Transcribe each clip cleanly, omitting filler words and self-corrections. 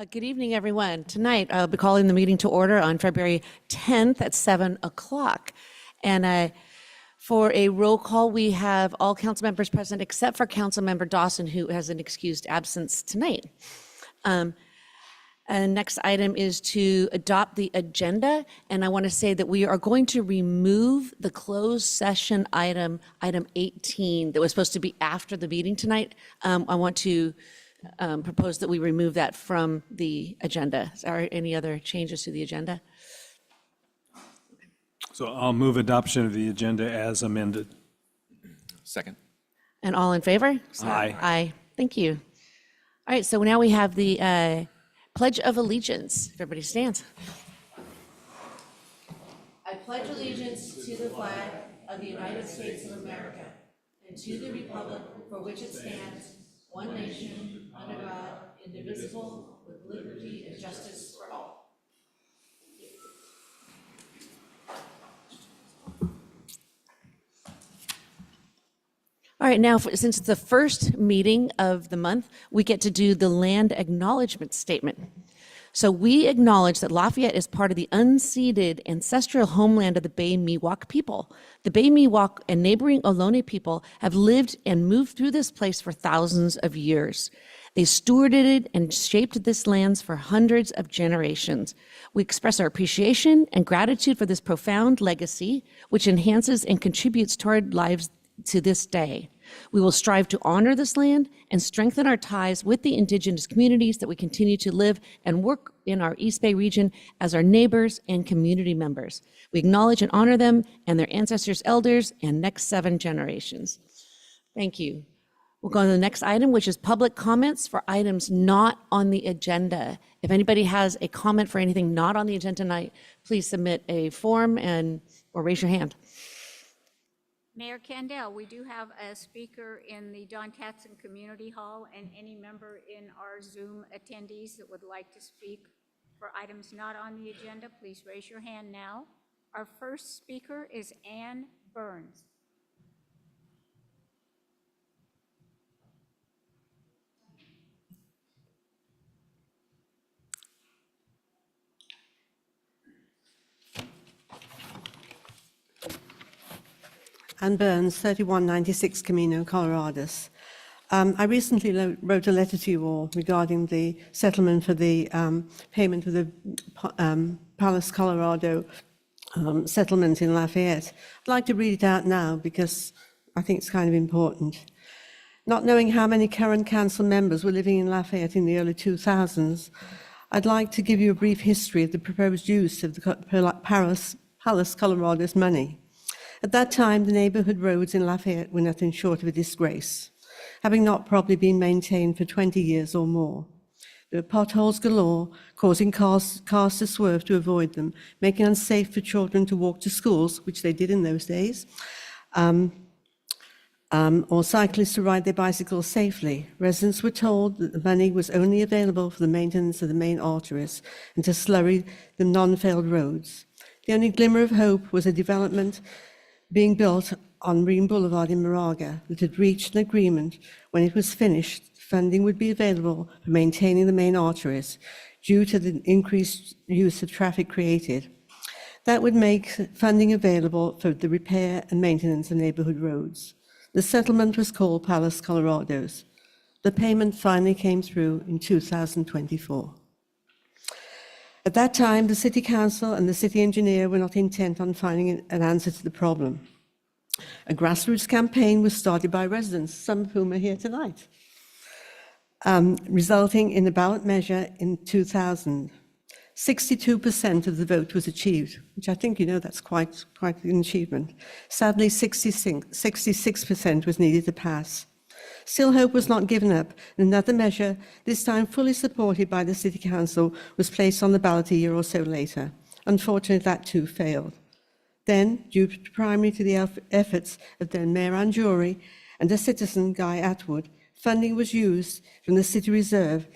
Good evening, everyone. Tonight, I'll be calling the meeting to order on February 10th at 7 o'clock. And for a roll call, we have all council members present except for Councilmember Dawson, who has an excused absence tonight. And next item is to adopt the agenda. And I want to say that we are going to remove the closed session item 18, that was supposed to be after the meeting tonight. I want to propose that we remove that from the agenda. Are there any other changes to the agenda? So I'll move adoption of the agenda as amended. Second. And all in favor? Aye. Aye. Thank you. All right, so now we have the Pledge of Allegiance. If everybody stands. I pledge allegiance to the flag of the United States of America and to the republic for which it stands, one nation, under God, indivisible, with liberty and justice for all. All right, now, since it's the first meeting of the month, we get to do the land acknowledgement statement. So we acknowledge that Lafayette is part of the unceded ancestral homeland of the Bay Miwok people. The Bay Miwok and neighboring Ohlone people have lived and moved through this place for thousands of years. They stewarded it and shaped this land for hundreds of generations. We express our appreciation and gratitude for this profound legacy, which enhances and contributes to our lives to this day. We will strive to honor this land and strengthen our ties with the indigenous communities that we continue to live and work in our East Bay region as our neighbors and community members. We acknowledge and honor them and their ancestors, elders, and next 7 generations. Thank you. We'll go to the next item, which is public comments for items not on the agenda. If anybody has a comment for anything not on the agenda tonight, please submit a form or raise your hand. Mayor Kandel, we do have a speaker in the Don Katzen Community Hall, and any member in our Zoom attendees that would like to speak for items not on the agenda, please raise your hand now. Our first speaker is Ann Burns. Ann Burns, 3196 Camino, Colorados. I recently wrote a letter to you all regarding the settlement for the payment for the Palace, Colorado settlement in Lafayette. I'd like to read it out now because I think it's kind of important. Not knowing how many current council members were living in Lafayette in the early 2000s, I'd like to give you a brief history of the proposed use of the Palace, Colorado's money. At that time, the neighborhood roads in Lafayette were nothing short of a disgrace, having not properly been maintained for 20 years or more. There were potholes galore, causing cars to swerve to avoid them, making it unsafe for children to walk to schools, which they did in those days, or cyclists to ride their bicycles safely. Residents were told that the money was only available for the maintenance of the main arteries and to slurry the non-failed roads. The only glimmer of hope was a development being built on Marine Boulevard in Moraga that had reached an agreement when it was finished, funding would be available for maintaining the main arteries due to the increased use of traffic created. That would make funding available for the repair and maintenance of neighborhood roads. The settlement was called Palace, Colorado's. The payment finally came through in 2024. At that time, the City Council and the City Engineer were not intent on finding an answer to the problem. A grassroots campaign was started by residents, some of whom are here tonight, resulting in a ballot measure in 2000. 62% of the vote was achieved, which I think that's quite an achievement. Sadly, 66% was needed to pass. Still, hope was not given up. Another measure, this time fully supported by the City Council, was placed on the ballot a year or so later. Unfortunately, that too failed. Then, due primarily to the efforts of then Mayor Ann Jury and a citizen, Guy Atwood, funding was used from the City Reserve,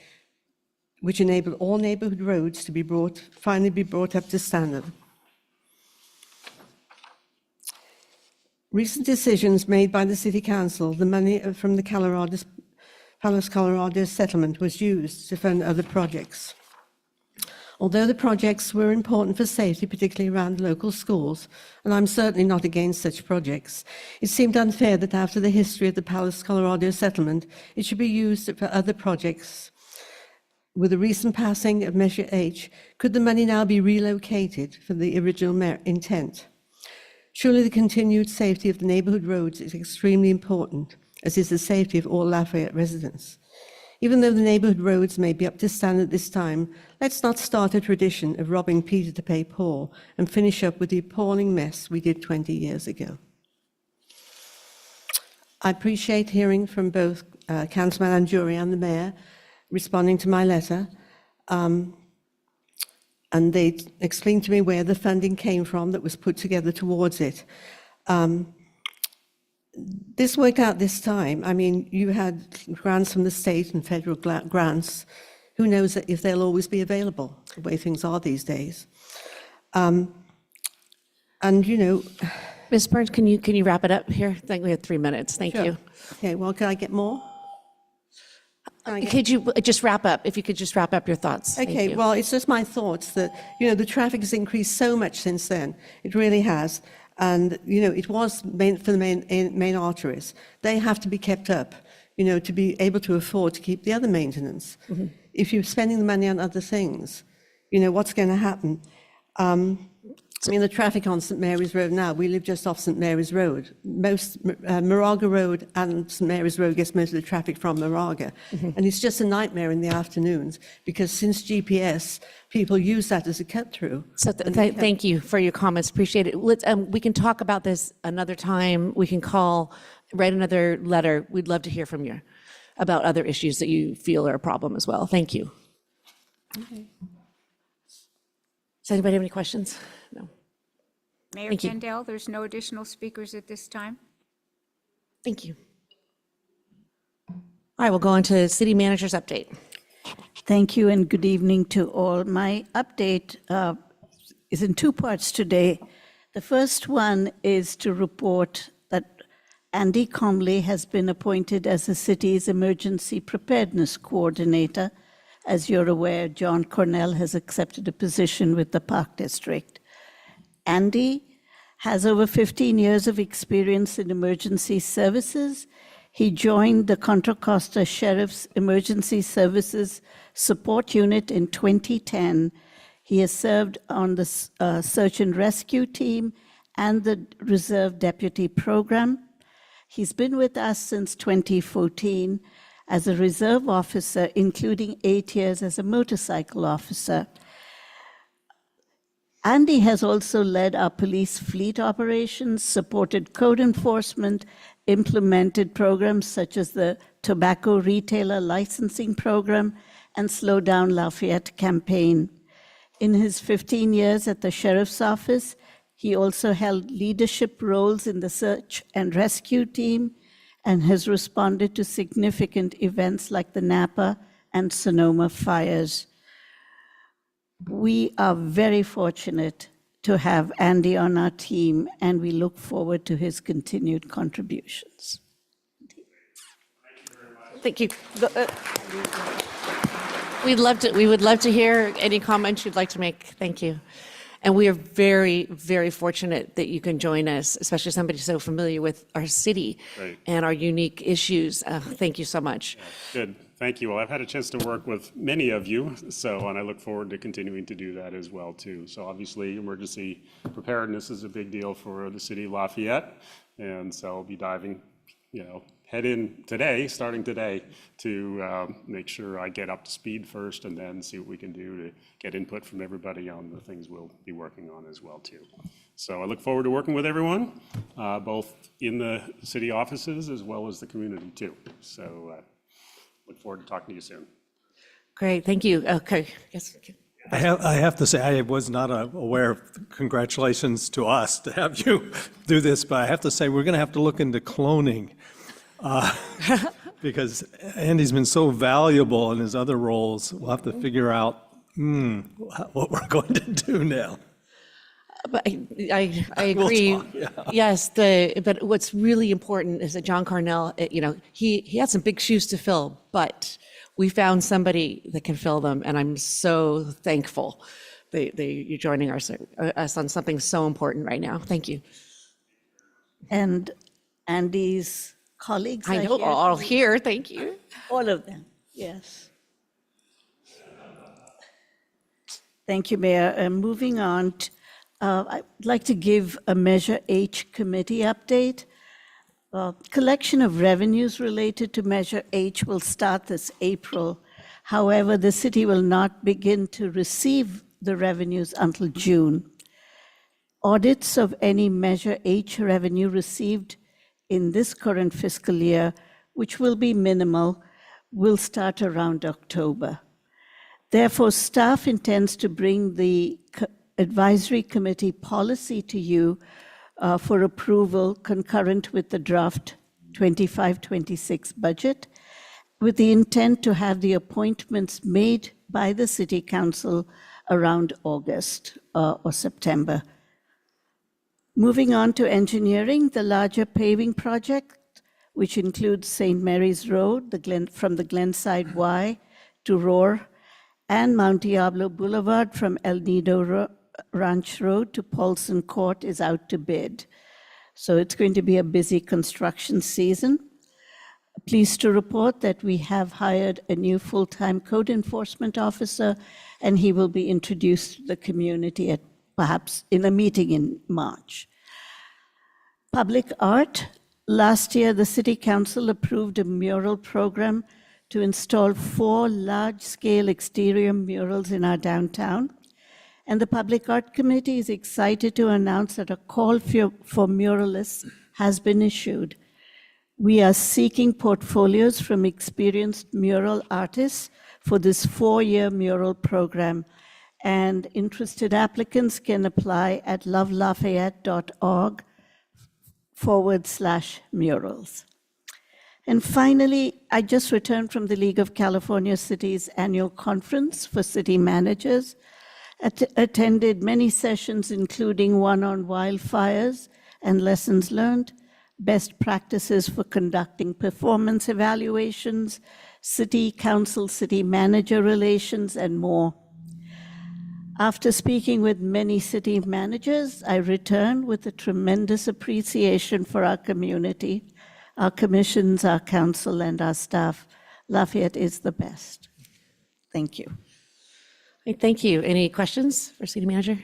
which enabled all neighborhood roads to finally be brought up to standard. Recent decisions made by the City Council, the money from the Palos Colorado's settlement was used to fund other projects. Although the projects were important for safety, particularly around local schools, and I'm certainly not against such projects, it seemed unfair that after the history of the Palos Colorado settlement, it should be used for other projects. With the recent passing of Measure H, could the money now be relocated for the original intent? Surely the continued safety of the neighborhood roads is extremely important, as is the safety of all Lafayette residents. Even though the neighborhood roads may be up to standard this time, let's not start a tradition of robbing Peter to pay Paul and finish up with the appalling mess we did 20 years ago. I appreciate hearing from both Councilman Anjuri and the Mayor responding to my letter. And they explained to me where the funding came from that was put together towards it. This worked out this time. I mean, you had grants from the state and federal grants. Who knows if they'll always be available, the way things are these days. And, you know... Ms. Burns, can you wrap it up here? I think we have 3 minutes. Thank Sure. you. Okay, well, can I get more? Could you just wrap up, if you could just wrap up your thoughts? Thank Okay, you. well, it's just my thoughts that, you know, the traffic has increased so much since then. It really has. And, you know, it was meant for the main arteries. They have to be kept up, you know, to be able to afford to keep the other maintenance. Mm-hmm. If you're spending the money on other things, you know, what's going to happen? I mean, the traffic on St. Mary's Road now, we live just off St. Mary's Road. Moraga Road and St. Mary's Road gets most of the traffic from Moraga. Mm-hmm. And it's just a nightmare in the afternoons because since GPS, people use that as a cut through. So thank you for your comments. Appreciate it. We can talk about this another time. We can write another letter. We'd love to hear from you about other issues that you feel are a problem as well. Thank you. Okay. Does anybody have any questions? No. Mayor Thank you. Kendall, there's no additional speakers at this time. Thank you. All right, we'll go on to City Manager's update. Thank you and good evening to all. My update is in two parts today. The first one is to report that Andy Comley has been appointed as the city's emergency preparedness coordinator. As you're aware, John Cornell has accepted a position with the Park District. Andy has over 15 years of experience in emergency services. He joined the Contra Costa Sheriff's Emergency Services Support Unit in 2010. He has served on the Search and Rescue Team and the Reserve Deputy Program. He's been with us since 2014 as a reserve officer, including 8 years as a motorcycle officer. Andy has also led our police fleet operations, supported code enforcement, implemented programs such as the Tobacco Retailer Licensing Program and Slow Down Lafayette campaign. In his 15 years at the Sheriff's Office, he also held leadership roles in the Search and Rescue Team and has responded to significant events like the Napa and Sonoma fires. We are very fortunate to have Andy on our team, and we look forward to his continued contributions. Thank you. We would love to hear any comments you'd like to make. Thank you. And we are very, very fortunate that you can join us, especially somebody so familiar with our city and our unique issues. Thank you so much. Yeah, good. Thank you. Well, I've had a chance to work with many of you, and I look forward to continuing to do that as well, too. So obviously, emergency preparedness is a big deal for the city of Lafayette, and so I'll be diving, head in today, starting today, to make sure I get up to speed first and then see what we can do to get input from everybody on the things we'll be working on as well, too. So I look forward to working with everyone, both in the city offices as well as the community, too. So look forward to talking to you soon. Great, thank you. Okay, yes. I have to say, I was not aware of, congratulations to us to have you do this, but I have to say, we're going to have to look into cloning because Andy's been so valuable in his other roles. We'll have to figure out what we're going to do now. But I agree. talk, yeah. Yes, but what's really important is that John Carnell, he had some big shoes to fill, but we found somebody that can fill them, and I'm so thankful that you're joining us on something so important right now. Thank you. And Andy's colleagues I are know, here. all here, thank you. All of them, yes. Thank you, Mayor. Moving on, I'd like to give a Measure H committee update. Collection of revenues related to Measure H will start this April. However, the city will not begin to receive the revenues until June. Audits of any Measure H revenue received in this current fiscal year, which will be minimal, will start around October. Therefore, staff intends to bring the advisory committee policy to you for approval concurrent with the draft 25-26 budget, with the intent to have the appointments made by the City Council around August or September. Moving on to engineering, the larger paving project, which includes St. Mary's Road, from the Glenside Y to Roar, and Mount Diablo Boulevard from El Nido Ranch Road to Paulson Court, is out to bid. So it's going to be a busy construction season. Pleased to report that we have hired a new full-time code enforcement officer, and he will be introduced to the community perhaps in a meeting in March. Public art. Last year, the City Council approved a mural program to install 4 large-scale exterior murals in our downtown. And the Public Art Committee is excited to announce that a call for muralists has been issued. We are seeking portfolios from experienced mural artists for this 4-year mural program, and interested applicants can apply at lovelafayette.org/murals. And finally, I just returned from the League of California Cities annual conference for city managers. Attended many sessions, including one on wildfires and lessons learned, best practices for conducting performance evaluations, city council, city manager relations, and more. After speaking with many city managers, I returned with a tremendous appreciation for our community, our commissions, our council, and our staff. Lafayette is the best. Thank you. Hey, thank you. Any questions for city manager?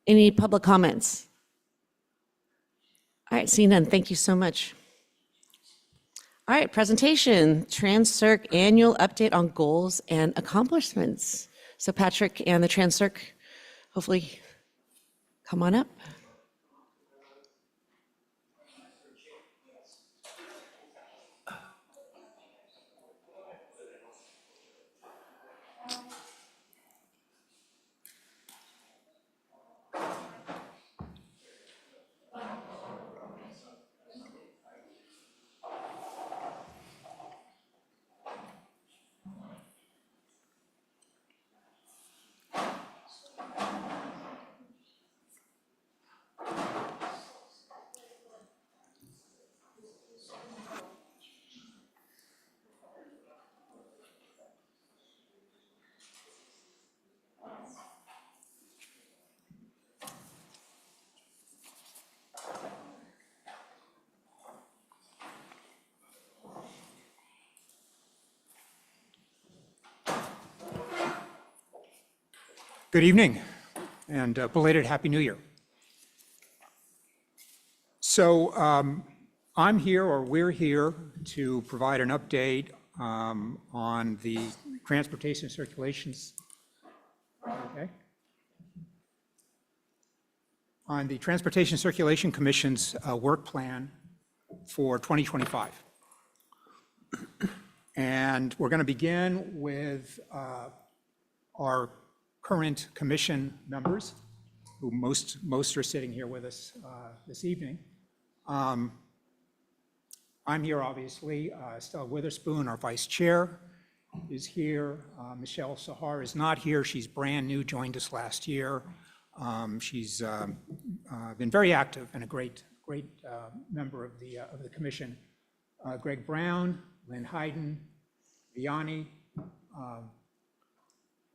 Any public comments? All right, seeing none, thank you so much. All right, presentation, TransCirc annual update on goals and accomplishments. So Patrick and the TransCirc, hopefully come on up. Good evening, and belated Happy New Year. So I'm here, or we're here, to provide an update on the Transportation Circulations, on the Transportation Circulation Commission's work plan for 2025. And we're going to begin with our current commission members, who most are sitting here with us this evening. I'm here, obviously. Stella Witherspoon, our vice chair, is here. Michelle Sahar is not here. She's brand new, joined us last year. She's been very active and a great member of the commission. Greg Brown, Lynn Hayden, Vianney,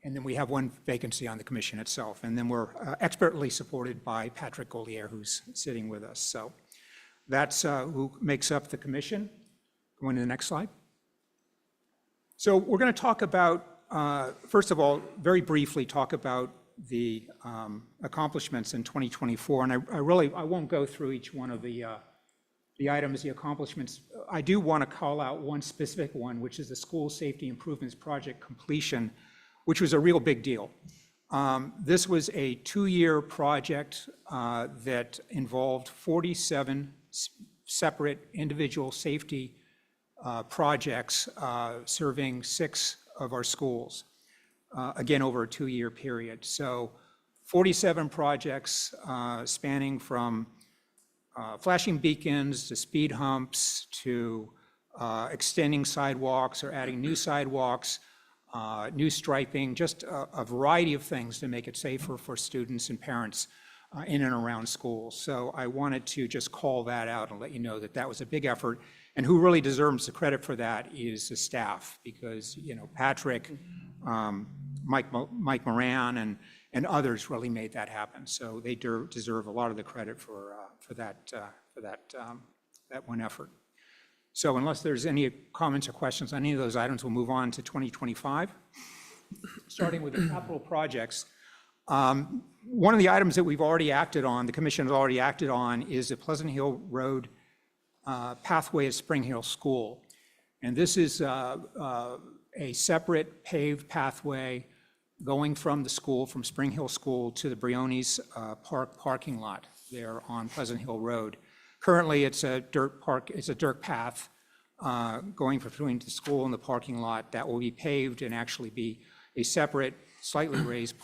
and then we have one vacancy on the commission itself. And then we're expertly supported by Patrick Golier, who's sitting with us. So that's who makes up the commission. Going to the next slide. So we're going to talk about, first of all, very briefly talk about the accomplishments in 2024. And I won't go through each one of the items, the accomplishments. I do want to call out one specific one, which is the School Safety Improvements Project completion, which was a real big deal. This was a 2-year project that involved 47 separate individual safety projects serving 6 of our schools, again, over a 2-year period. So 47 projects spanning from flashing beacons to speed humps to extending sidewalks or adding new sidewalks, new striping, just a variety of things to make it safer for students and parents in and around schools. So I wanted to just call that out and let you know that that was a big effort. And who really deserves the credit for that is the staff, because, you know, Patrick, Mike Moran, and others really made that happen. So they deserve a lot of the credit for that one effort. So unless there's any comments or questions on any of those items, we'll move on to 2025. Starting with the capital projects. One of the items that we've already acted on, the commission has already acted on, is the Pleasant Hill Road pathway at Spring Hill School. And this is a separate paved pathway going from the school, from Spring Hill School to the Briones Park parking lot there on Pleasant Hill Road. Currently, it's a dirt path going between the school and the parking lot that will be paved and actually be a separate, slightly raised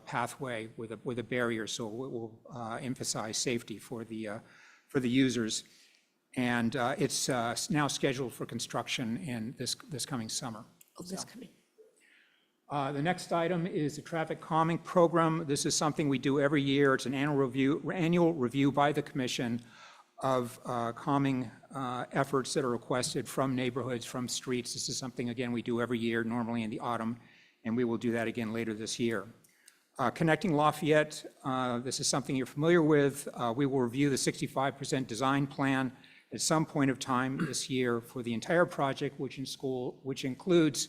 pathway with a barrier, so it will emphasize safety for the users. And it's now scheduled for construction in this coming summer. Oh, this coming. The next item is the traffic calming program. This is something we do every year. It's an annual review by the commission of calming efforts that are requested from neighborhoods, from streets. This is something, again, we do every year, normally in the autumn, and we will do that again later this year. Connecting Lafayette, this is something you're familiar with. We will review the 65% design plan at some point of time this year for the entire project, which includes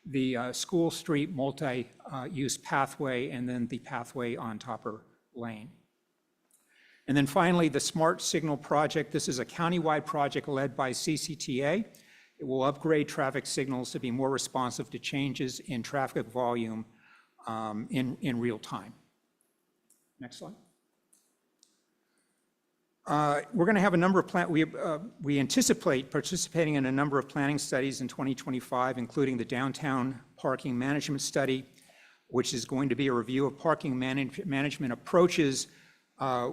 the School Street multi-use pathway and then the pathway on Topper Lane. And then finally, the Smart Signal Project. This is a countywide project led by CCTA. It will upgrade traffic signals to be more responsive to changes in traffic volume in real time. Next slide. We're going to have a number of we anticipate participating in a number of planning studies in 2025, including the Downtown Parking Management Study, which is going to be a review of parking management approaches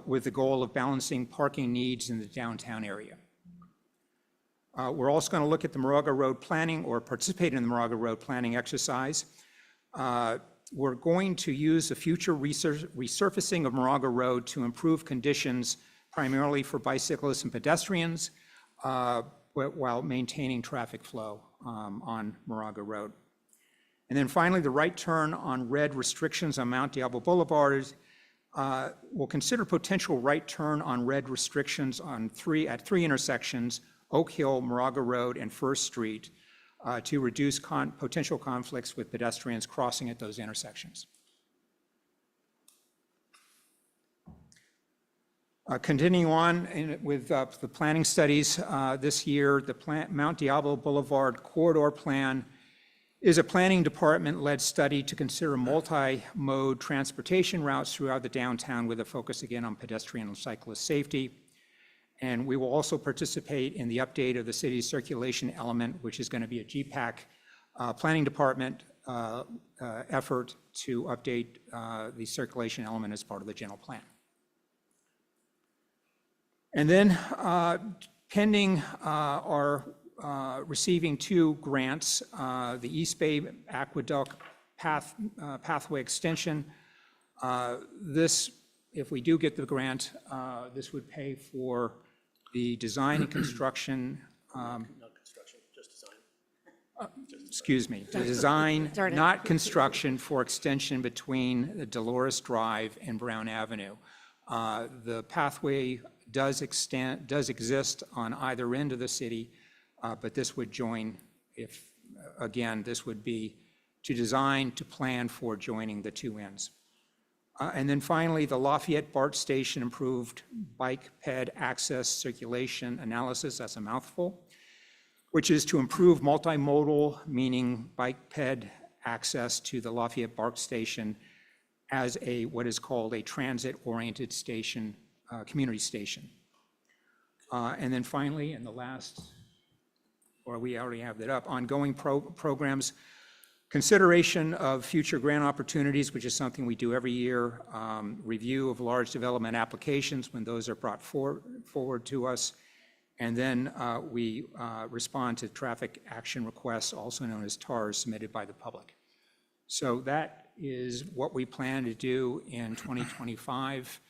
with the goal of balancing parking needs in the downtown area. We're also going to look at the Moraga Road planning, or participate in the Moraga Road planning exercise. We're going to use the future resurfacing of Moraga Road to improve conditions primarily for bicyclists and pedestrians, while maintaining traffic flow on Moraga Road. And then finally, the right turn on red restrictions on Mount Diablo Boulevard. We'll consider potential right turn on red restrictions at three intersections, Oak Hill, Moraga Road, and First Street, to reduce potential conflicts with pedestrians crossing at those intersections. Continuing on with the planning studies this year, the Mount Diablo Boulevard Corridor Plan is a planning department-led study to consider multi-mode transportation routes throughout the downtown with a focus again on pedestrian and cyclist safety. And we will also participate in the update of the city's circulation element, which is going to be a GPAC planning department effort to update the circulation element as part of the general plan. And then pending our receiving 2 grants, the East Bay Aqueduct pathway extension This, if we do get the grant, this would pay for the design and construction. Not construction, just design. Excuse me, the design, not construction, for extension between Dolores Drive and Brown Avenue. The pathway does exist on either end of the city, but this would join, if, again, this would be to design, to plan for joining the two ends. And then finally, the Lafayette BART Station improved bike ped access circulation analysis, that's a mouthful, which is to improve multimodal, meaning bike ped access to the Lafayette BART Station as a, what is called a transit-oriented station, community station. And then finally, and the last, or we already have that up, ongoing programs, consideration of future grant opportunities, which is something we do every year, review of large development applications when those are brought forward to us, and then we respond to traffic action requests, also known as TARs, submitted by the public. So that is what we plan to do in 2025,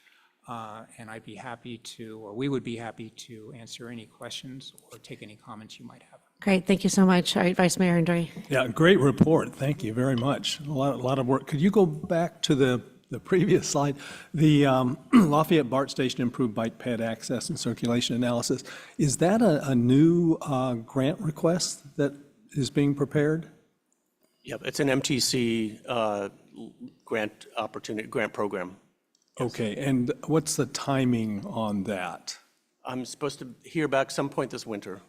and I'd be happy to, or we would be happy to answer any questions or take any comments you might have. Great, thank you so much. All right, Vice Mayor Andre. Yeah, great report. Thank you very much. A lot of work. Could you go back to the previous slide? The Lafayette BART Station improved bike ped access and circulation analysis. Is that a new grant request that is being prepared? Yep, it's an MTC grant program. Okay, and what's the timing on that? I'm supposed to hear back some point this winter.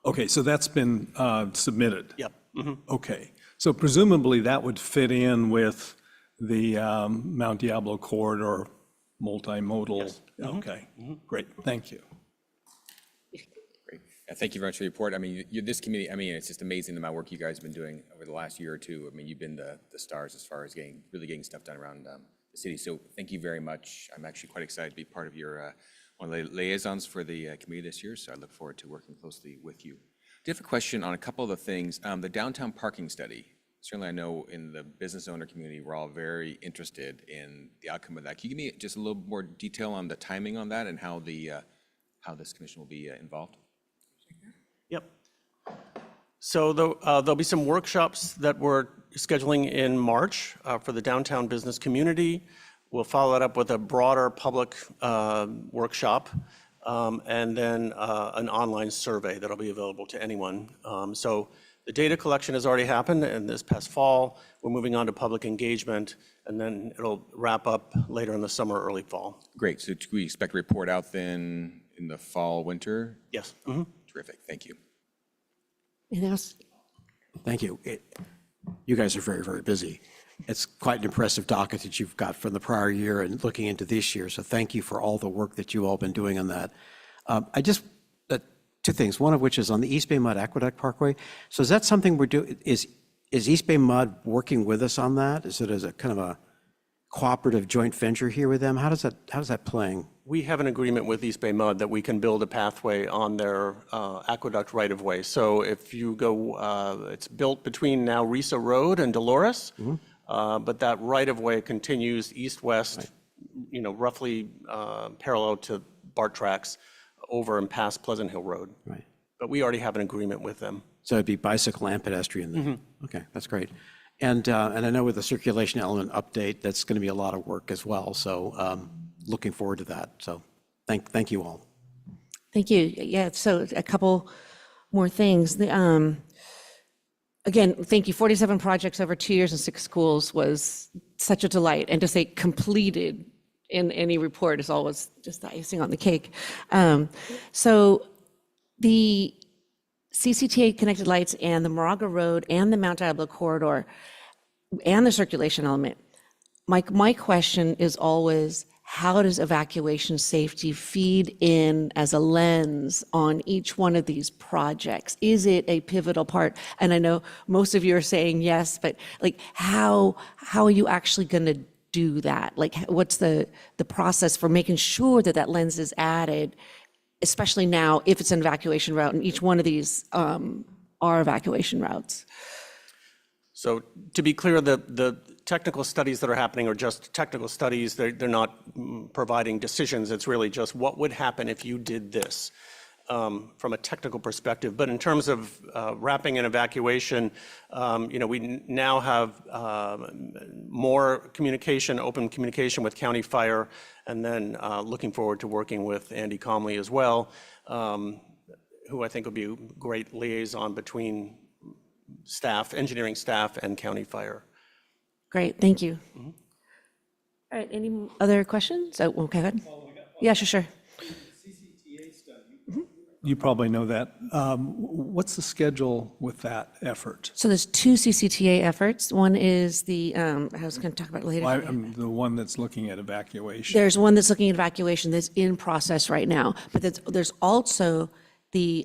Okay, so that's been submitted? Yep. Okay, so presumably that would fit in with the Mount Diablo corridor multimodal? Yes. Okay, great, thank you. Great. Thank you very much for the report. I mean, this committee, I mean, it's just amazing the amount of work you guys have been doing over the last year or two. I mean, you've been the stars as far as really getting stuff done around the city. So thank you very much. I'm actually quite excited to be part of your one of the liaisons for the committee this year, so I look forward to working closely with you. I do have a question on a couple of the things. The downtown parking study, certainly I know in the business owner community, we're all very interested in the outcome of that. Can you give me just a little more detail on the timing on that and how how this commission will be involved? Yep. So there'll be some workshops that we're scheduling in March for the downtown business community. We'll follow it up with a broader public workshop and then an online survey that'll be available to anyone. So the data collection has already happened in this past fall. We're moving on to public engagement, and then it'll wrap up later in the summer, early fall. Great. So do we expect a report out then in the fall, winter? Yes. Terrific. Thank you. Anything else? Thank you. You guys are very, very busy. It's quite an impressive docket that you've got from the prior year and looking into this year. So thank you for all the work that you all been doing on that. Two things, one of which is on the East Bay Mud Aqueduct Parkway. So is that something we're doing? Is East Bay Mud working with us on that? Is it as a kind of a cooperative joint venture here with them? How's that playing? We have an agreement with East Bay Mud that we can build a pathway on their aqueduct right-of-way. So if you go, it's built between now Risa Road and Dolores, but that right-of-way continues east-west, you know, roughly parallel to BART tracks over and past Pleasant Hill Road. Right. But we already have an agreement with them. So it'd be bicycle and pedestrian then? Okay, that's great. And I know with the circulation element update, that's going to be a lot of work as well. So looking forward to that. So thank you all. Thank you. Yeah, so a couple more things. Again, thank you. 47 projects over 2 years and 6 schools was such a delight. And to say completed in any report is always just the icing on the cake. So the CCTA connected lights and the Moraga Road and the Mount Diablo corridor and the circulation element. My question is always, how does evacuation safety feed in as a lens on each one of these projects? Is it a pivotal part? And I know most of you are saying yes, but like how are you actually going to do that? Like what's the process for making sure that that lens is added, especially now if it's an evacuation route and each one of these are evacuation routes? So to be clear, the technical studies that are happening are just technical studies. They're not providing decisions. It's really just what would happen if you did this from a technical perspective. But in terms of wrapping an evacuation, we now have more communication, open communication with County Fire, and then looking forward to working with Andy Comley as well, who I think will be a great liaison between staff, engineering staff, and County Fire. Great, thank you. All right, any other questions? Oh, okay, go ahead. Yeah, sure. You probably know that. What's the schedule with that effort? So there's two CCTA efforts. One is the, I was going to talk about it later. I'm the one that's looking at evacuation. There's one that's looking at evacuation that's in process right now, but there's also the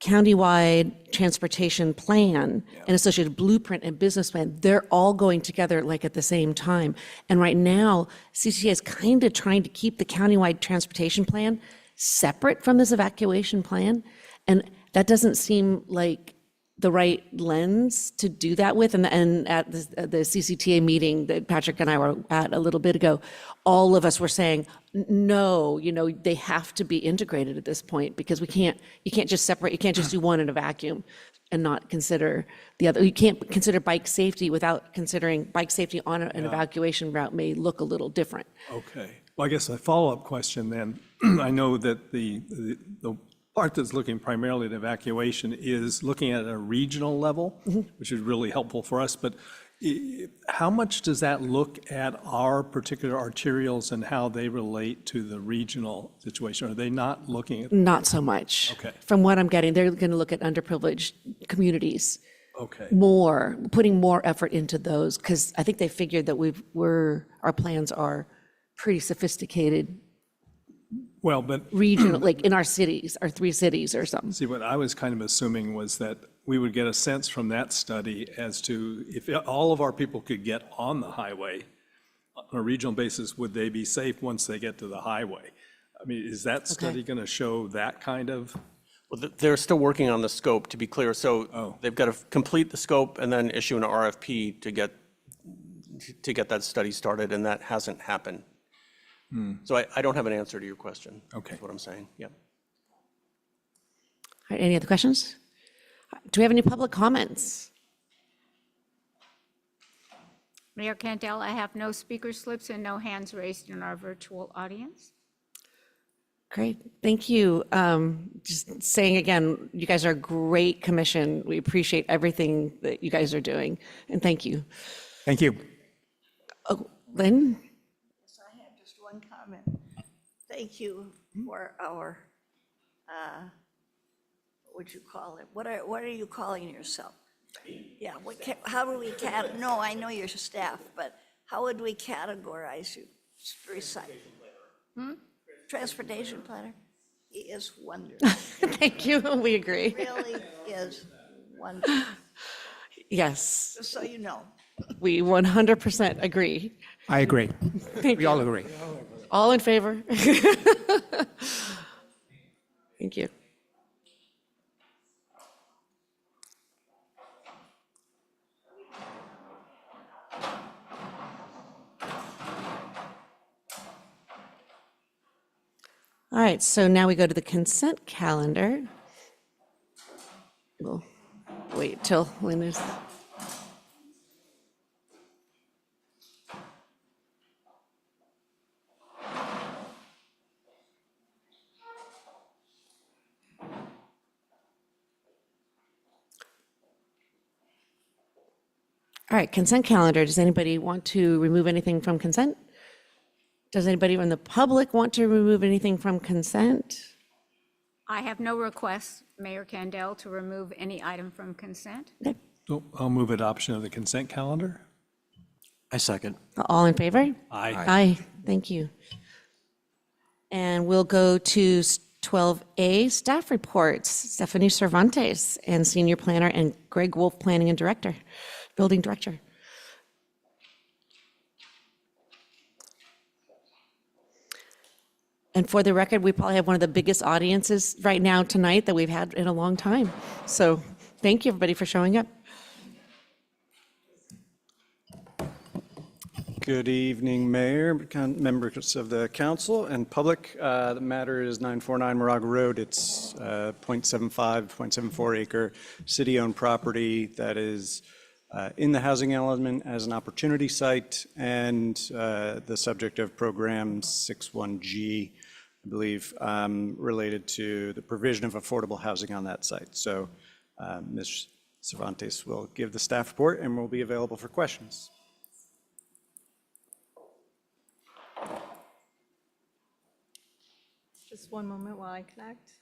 countywide transportation plan and associated blueprint and business plan. They're all going together like at the same time. And right now, CCTA is kind of trying to keep the countywide transportation plan separate from this evacuation plan. And that doesn't seem like the right lens to do that with. And at the CCTA meeting that Patrick and I were at a little bit ago, all of us were saying, no, they have to be integrated at this point, because you can't just separate, you can't just do one in a vacuum and not consider the other. You can't consider bike safety without considering bike safety on an evacuation route may look a little different. Okay. Well, I guess a follow-up question then. I know that the part that's looking primarily at evacuation is looking at a regional level, which is really helpful for us. But how much does that look at our particular arterials and how they relate to the regional situation? Are they not looking at? Not so much. Okay. From what I'm getting, they're going to look at underprivileged communities Okay. more, putting more effort into those, because I think they figured that our plans are pretty sophisticated Well, but regional, like in our cities, our 3 cities or something. see, what I was kind of assuming was that we would get a sense from that study as to if all of our people could get on the highway on a regional basis, would they be safe once they get to the highway? I mean, is that study going to show that kind of? Well, they're still working on the scope, to be clear. So they've got to complete the scope and then issue an RFP to get that study started, and that hasn't happened. So I don't have an answer to your question. Okay. Is what I'm saying. Yep. All right, any other questions? Do we have any public comments? Mayor Candell, I have no speaker slips and no hands raised in our virtual audience. Great, thank you. Just saying again, you guys are a great commission. We appreciate everything that you guys are doing, and thank you. Thank you. Oh, Lynn? Yes, I have just one comment. Thank you for our, what would you call it? What are you calling yourself? Yeah, how do we no, I know your staff, but how would we categorize you? Transportation planner? He is wonderful. Thank you, we agree. Really is wonderful, Yes, just so you know. we 100% agree. I agree. Thank We you. all agree. All in favor? Thank you. All right, so now we go to the consent calendar. We'll wait till Lynn is. All right, consent calendar. Does anybody want to remove anything from consent? Does anybody from the public want to remove anything from consent? I have no requests, Mayor Candell, to remove any item from consent. Okay. So I'll move adoption of the consent calendar. I second. All in favor? Aye. Aye, thank you. And we'll go to 12A, staff reports. Stephanie Cervantes, and Senior Planner, and Greg Wolf, Planning and Director, Building Director. And for the record, we probably have one of the biggest audiences right now tonight that we've had in a long time. So thank you, everybody, for showing up. Good evening, Mayor, members of the council, and public. The matter is 949 Moraga Road. It's 0.74 acre city-owned property that is in the housing element as an opportunity site and the subject of program 61G, I believe, related to the provision of affordable housing on that site. So Ms. Cervantes will give the staff report and will be available for questions. Just one moment while I connect.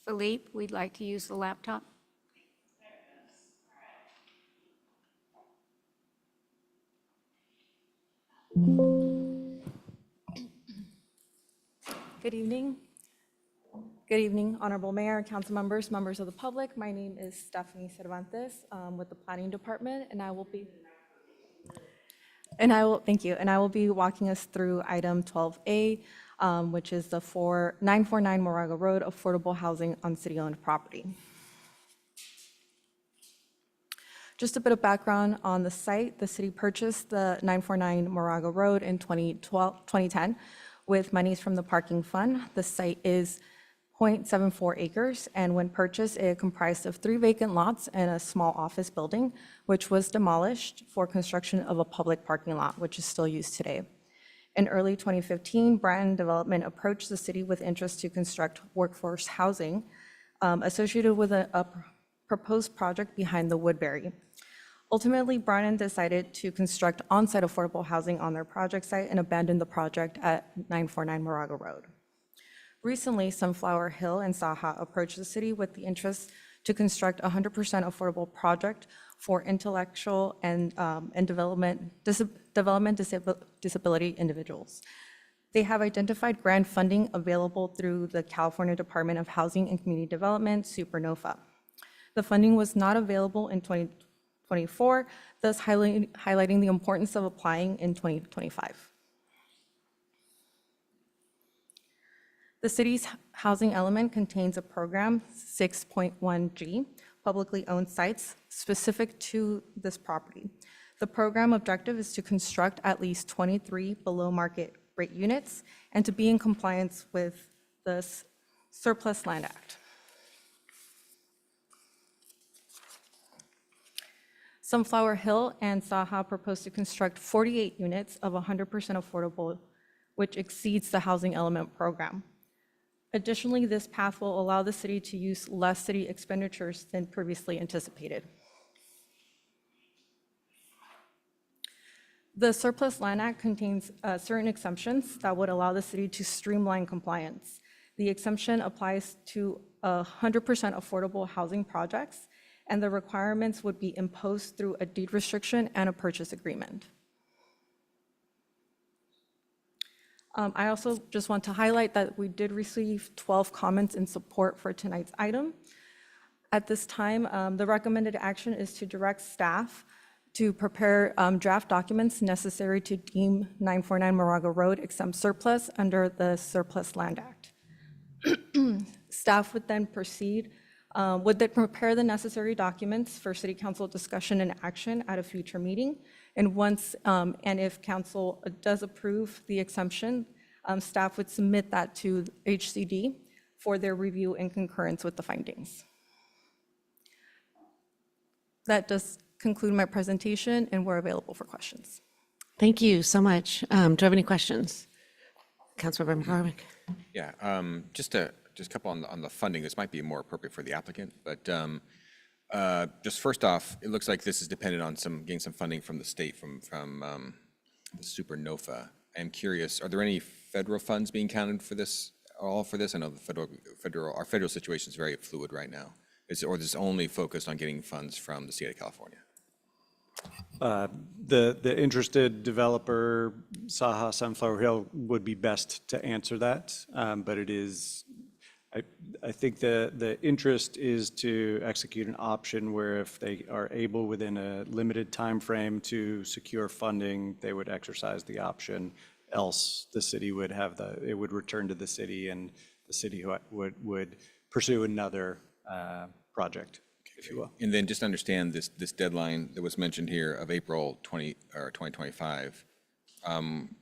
Philippe, we'd like to use the laptop. Good evening. Good evening, Honorable Mayor, council members, members of the public. My name is Stephanie Cervantes with the Planning Department, and I will be walking us through item 12A, which is the 949 Moraga Road, affordable housing on city-owned property. Just a bit of background on the site. The city purchased the 949 Moraga Road in 2010 with monies from the parking fund. The site is 0.74 acres, and when purchased, it comprised of 3 vacant lots and a small office building, which was demolished for construction of a public parking lot, which is still used today. In early 2015, Brandon Development approached the city with interest to construct workforce housing associated with a proposed project behind the Woodbury. Ultimately, Brandon decided to construct on-site affordable housing on their project site and abandoned the project at 949 Moraga Road. Recently, Sunflower Hill and Saha approached the city with the interest to construct a 100% affordable project for intellectual and development disability individuals. They have identified grant funding available through the California Department of Housing and Community Development, SuperNOFA. The funding was not available in 2024, thus highlighting the importance of applying in 2025. The city's housing element contains a program, 6.1G, publicly owned sites specific to this property. The program objective is to construct at least 23 below market rate units and to be in compliance with the Surplus Land Act. Sunflower Hill and Saha propose to construct 48 units of 100% affordable, which exceeds the housing element program. Additionally, this path will allow the city to use less city expenditures than previously anticipated. The Surplus Land Act contains certain exemptions that would allow the city to streamline compliance. The exemption applies to 100% affordable housing projects, and the requirements would be imposed through a deed restriction and a purchase agreement. I also just want to highlight that we did receive 12 comments in support for tonight's item. At this time, the recommended action is to direct staff to prepare draft documents necessary to deem 949 Moraga Road exempt surplus under the Surplus Land Act. Staff would then prepare the necessary documents for City Council discussion and action at a future meeting. And if Council does approve the exemption, staff would submit that to HCD for their review in concurrence with the findings. That does conclude my presentation, and we're available for questions. Thank you so much. Do you have any questions? Councilmember McCormick? Yeah, just a couple on the funding. This might be more appropriate for the applicant, but just first off, it looks like this is dependent on getting some funding from the state, from the SuperNOFA. I'm curious, are there any federal funds being counted for this all for this? I know our federal situation is very fluid right now. Or is this only focused on getting funds from the state of California? The interested developer, Saha Sunflower Hill, would be best to answer that. But it is, I think the interest is to execute an option where if they are able within a limited time frame to secure funding, they would exercise the option. Else, the city would have it would return to the city, and the city would pursue another project, if you will. And then just understand this deadline that was mentioned here of April 2025.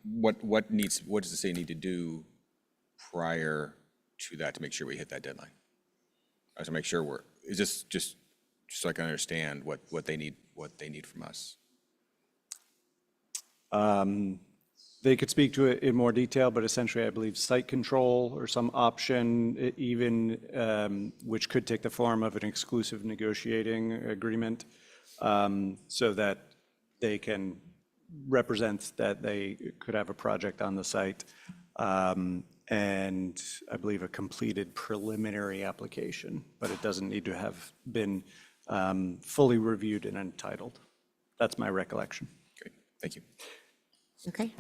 What does the city need to do prior to that to make sure we hit that deadline? To make sure is this just so I can understand what they need from us? They could speak to it in more detail, but essentially I believe site control or some option even which could take the form of an exclusive negotiating agreement so that they can represent that they could have a project on the site. And I believe a completed preliminary application, but it doesn't need to have been fully reviewed and entitled. That's my recollection. Great, thank you. Okay.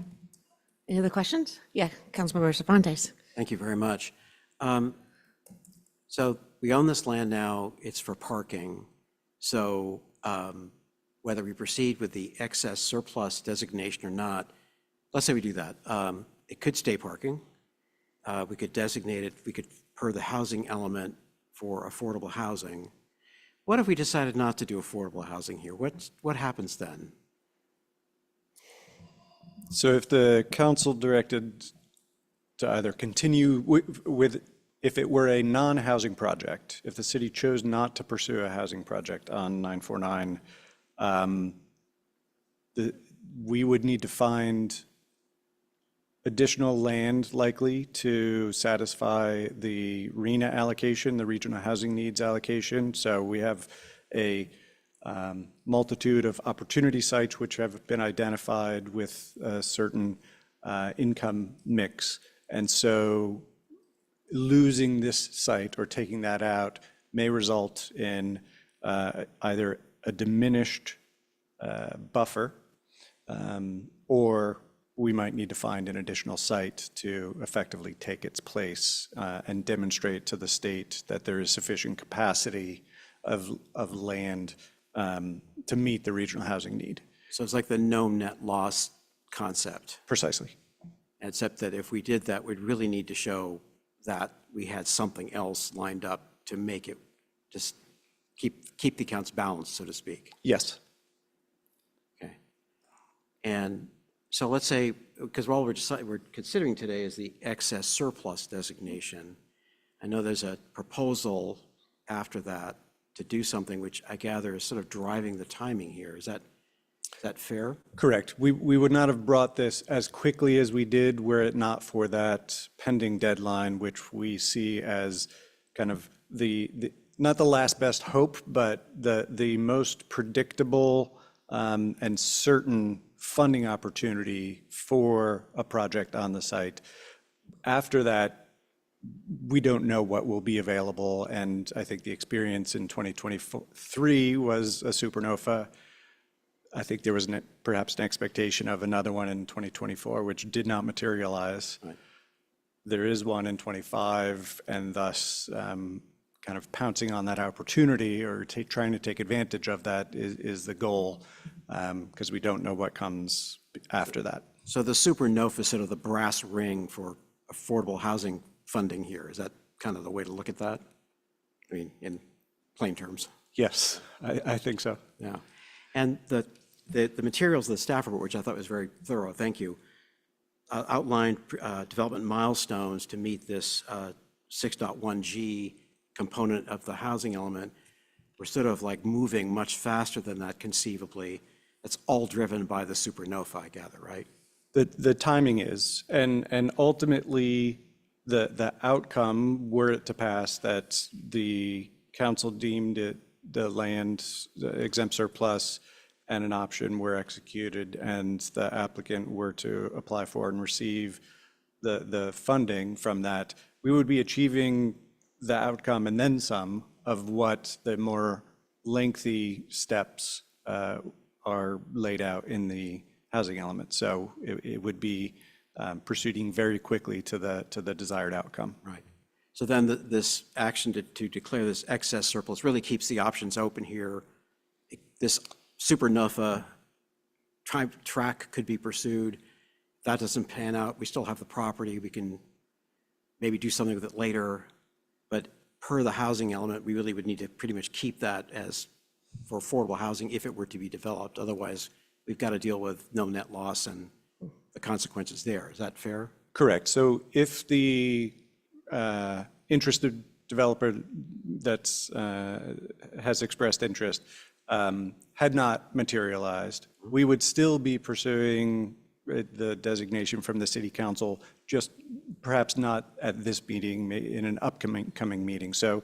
Any other questions? Yeah, Councilmember Cervantes. Thank you very much. So we own this land now, it's for parking. So whether we proceed with the excess surplus designation or not, let's say we do that. It could stay parking. We could designate it, we could per the housing element for affordable housing. What if we decided not to do affordable housing here? What happens then? So if the council directed to either continue with, if it were a non-housing project, if the city chose not to pursue a housing project on 949, we would need to find additional land likely to satisfy the RHNA allocation, the Regional Housing Needs allocation. So we have a multitude of opportunity sites which have been identified with a certain income mix. And so losing this site or taking that out may result in either a diminished buffer or we might need to find an additional site to effectively take its place and demonstrate to the state that there is sufficient capacity of land to meet the regional housing need. So it's like the no net loss concept. Precisely. Except that if we did that, we'd really need to show that we had something else lined up to make it just keep the accounts balanced, so to speak. Yes. Okay. And so let's say, because all we're considering today is the excess surplus designation. I know there's a proposal after that to do something which I gather is sort of driving the timing here. Is that fair? Correct. We would not have brought this as quickly as we did were it not for that pending deadline, which we see as kind of not the last best hope, but the most predictable and certain funding opportunity for a project on the site. After that, we don't know what will be available, and I think the experience in 2023 was a supernova. I think there was perhaps an expectation of another one in 2024, which did not materialize. Right. There is one in 25, and thus kind of pouncing on that opportunity or trying to take advantage of that is the goal, because we don't know what comes after that. So the supernova is sort of the brass ring for affordable housing funding here. Is that kind of the way to look at that? I mean, in plain terms. Yes, I think so. Yeah. And the materials of the staff report, which I thought was very thorough, thank you, outlined development milestones to meet this 6.1G component of the housing element. We're sort of like moving much faster than that conceivably. It's all driven by the supernova, I gather, right? The timing is, and ultimately the outcome, were it to pass that the council deemed it the land exempt surplus and an option were executed and the applicant were to apply for and receive the funding from that, we would be achieving the outcome and then some of what the more lengthy steps are laid out in the housing element. So it would be proceeding very quickly to the desired outcome. Right. So then this action to declare this excess surplus really keeps the options open here. This supernova track could be pursued. If that doesn't pan out, we still have the property. We can maybe do something with it later. But per the housing element, we really would need to pretty much keep that as for affordable housing if it were to be developed. Otherwise, we've got to deal with no net loss and the consequences there. Is that fair? Correct. So if the interested developer that's has expressed interest had not materialized, we would still be pursuing the designation from the city council, just perhaps not at this meeting, in an upcoming meeting. So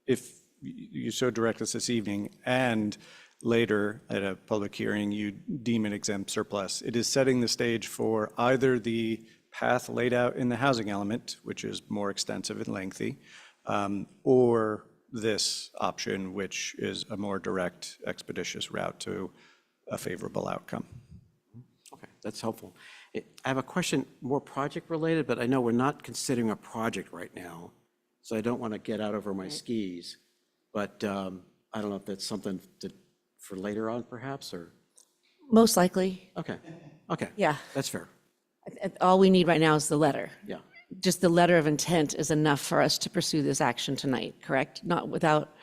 if you so direct us this evening and later at a public hearing you deem an exempt surplus, it is setting the stage for either the path laid out in the housing element, which is more extensive and lengthy, or this option, which is a more direct, expeditious route to a favorable outcome. Okay, that's helpful. I have a question more project related, but I know we're not considering a project right now, so I don't want to get out over my skis. But I don't know if that's something for later on perhaps, or? Most likely. Okay, okay. Yeah. That's fair. All we need right now is the letter. Yeah. Just the letter of intent is enough for us to pursue this action tonight, correct? Not without,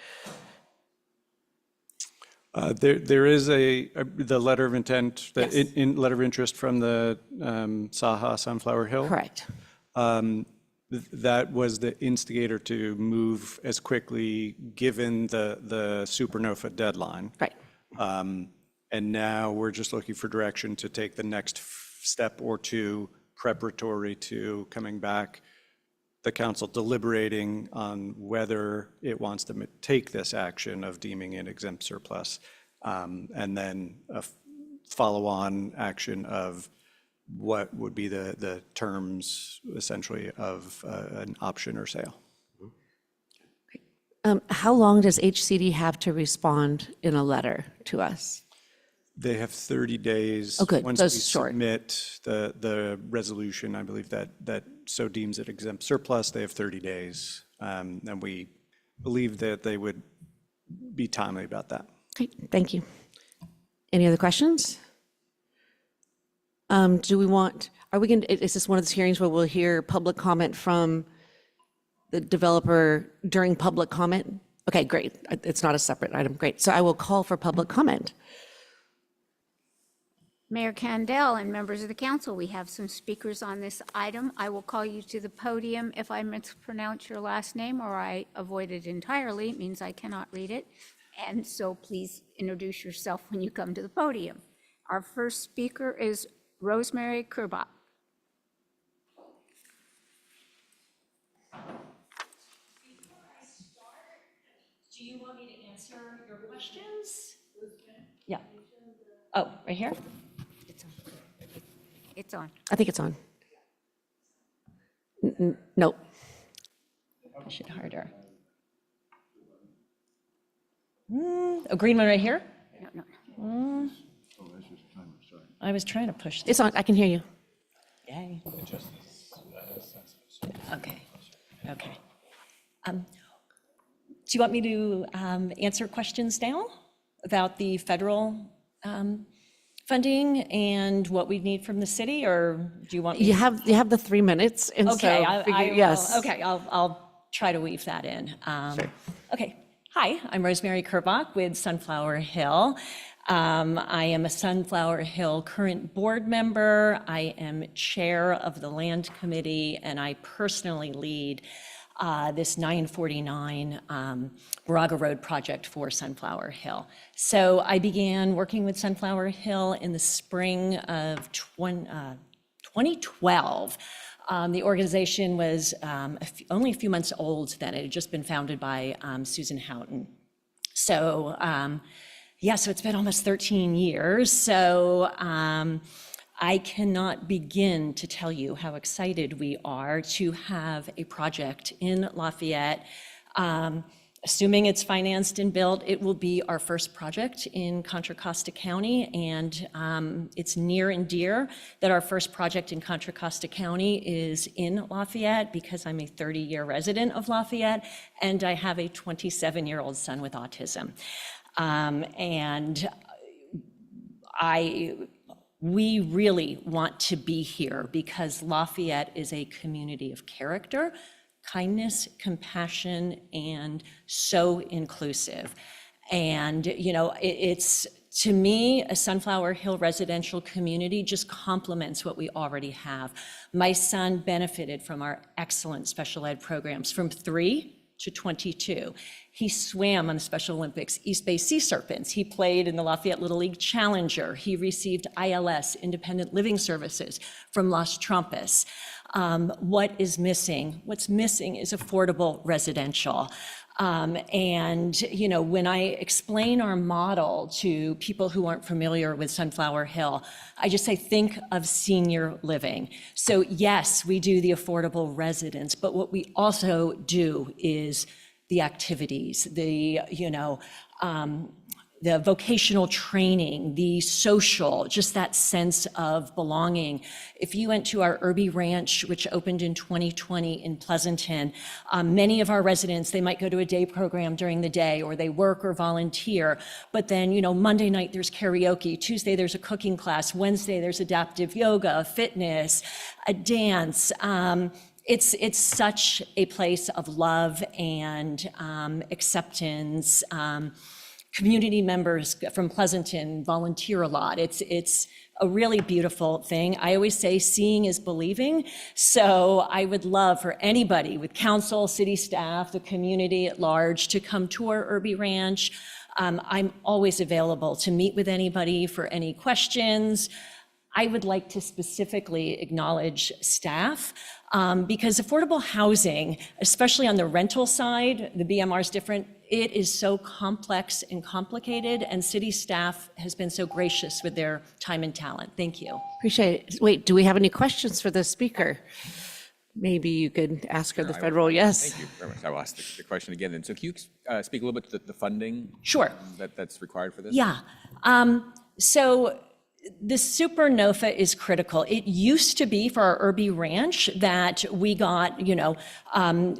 There is the letter of intent, the Yes. letter of interest from the Saha Sunflower Hill. correct. That was the instigator to move as quickly, given the supernova deadline. Right. And now we're just looking for direction to take the next step or two preparatory to coming back, the council deliberating on whether it wants to take this action of deeming an exempt surplus, and then a follow-on action of what would be the terms essentially of an option or sale. How long does HCD have to respond in a letter to us? They have 30 days. Oh, good. Once So we it's short. submit the resolution, I believe that so deems it exempt surplus, they have 30 days. And we believe that they would be timely about that. Okay, thank you. Any other questions? Do we want, are we going to, is this one of those hearings where we'll hear public comment from the developer during public comment? Okay, great. It's not a separate item. Great. So I will call for public comment. Mayor Kandel and members of the council, we have some speakers on this item. I will call you to the podium if I mispronounce your last name or I avoid it entirely. It means I cannot read it. And so please introduce yourself when you come to the podium. Our first speaker is Rosemary Kurbach. Do you want me to answer your questions? Yeah. Oh, right here? It's on. I think it's on. Nope. Push it harder. A green one right here? No. I was trying to push this. It's on. I can hear you. Yay. Okay, okay. Do you want me to answer questions now about the federal funding and what we need from the city, or do you want me? You have the 3 minutes, and Okay, so yes. Okay, I'll try to weave that in. Okay, hi, I'm Rosemary Kurbach with Sunflower Hill. I am a Sunflower Hill current board member. I am chair of the Land Committee, and I personally lead this 949 Moraga Road project for Sunflower Hill. So I began working with Sunflower Hill in the spring of 2012. The organization was only a few months old then. It had just been founded by Susan Houghton. So yeah, so it's been almost 13 years. So I cannot begin to tell you how excited we are to have a project in Lafayette. Assuming it's financed and built, it will be our first project in Contra Costa County, and it's near and dear that our first project in Contra Costa County is in Lafayette, because I'm a 30-year resident of Lafayette, and I have a 27-year-old son with autism. We really want to be here because Lafayette is a community of character, kindness, compassion, and so inclusive. And, you know, it's, to me, a Sunflower Hill residential community just complements what we already have. My son benefited from our excellent special ed programs from 3 to 22. He swam on the Special Olympics East Bay Sea Serpents. He played in the Lafayette Little League Challenger. He received ILS, Independent Living Services, from Las Trampas. What is missing? What's missing is affordable residential. And, you know, when I explain our model to people who aren't familiar with Sunflower Hill, I just say, think of senior living. So yes, we do the affordable residence, but what we also do is the activities, the, you know, the vocational training, the social, just that sense of belonging. If you went to our Irby Ranch, which opened in 2020 in Pleasanton, many of our residents, they might go to a day program during the day, or they work or volunteer, but then, you know, Monday night there's karaoke, Tuesday there's a cooking class, Wednesday there's adaptive yoga, fitness, a dance. It's such a place of love and acceptance. Community members from Pleasanton volunteer a lot. It's a really beautiful thing. I always say seeing is believing. So I would love for anybody with council, city staff, the community at large to come to our Irby Ranch. I'm always available to meet with anybody for any questions. I would like to specifically acknowledge staff because affordable housing, especially on the rental side, the BMR is different. It is so complex and complicated, and city staff has been so gracious with their time and talent. Thank you. Appreciate it. Wait, do we have any questions for the speaker? Maybe you could ask her the federal yes. Thank you very much. I will ask the question again then. So can you speak a little bit to the funding? Sure. That's required for this? Yeah. So the Supernova is critical. It used to be for our Irby Ranch that we got, you know,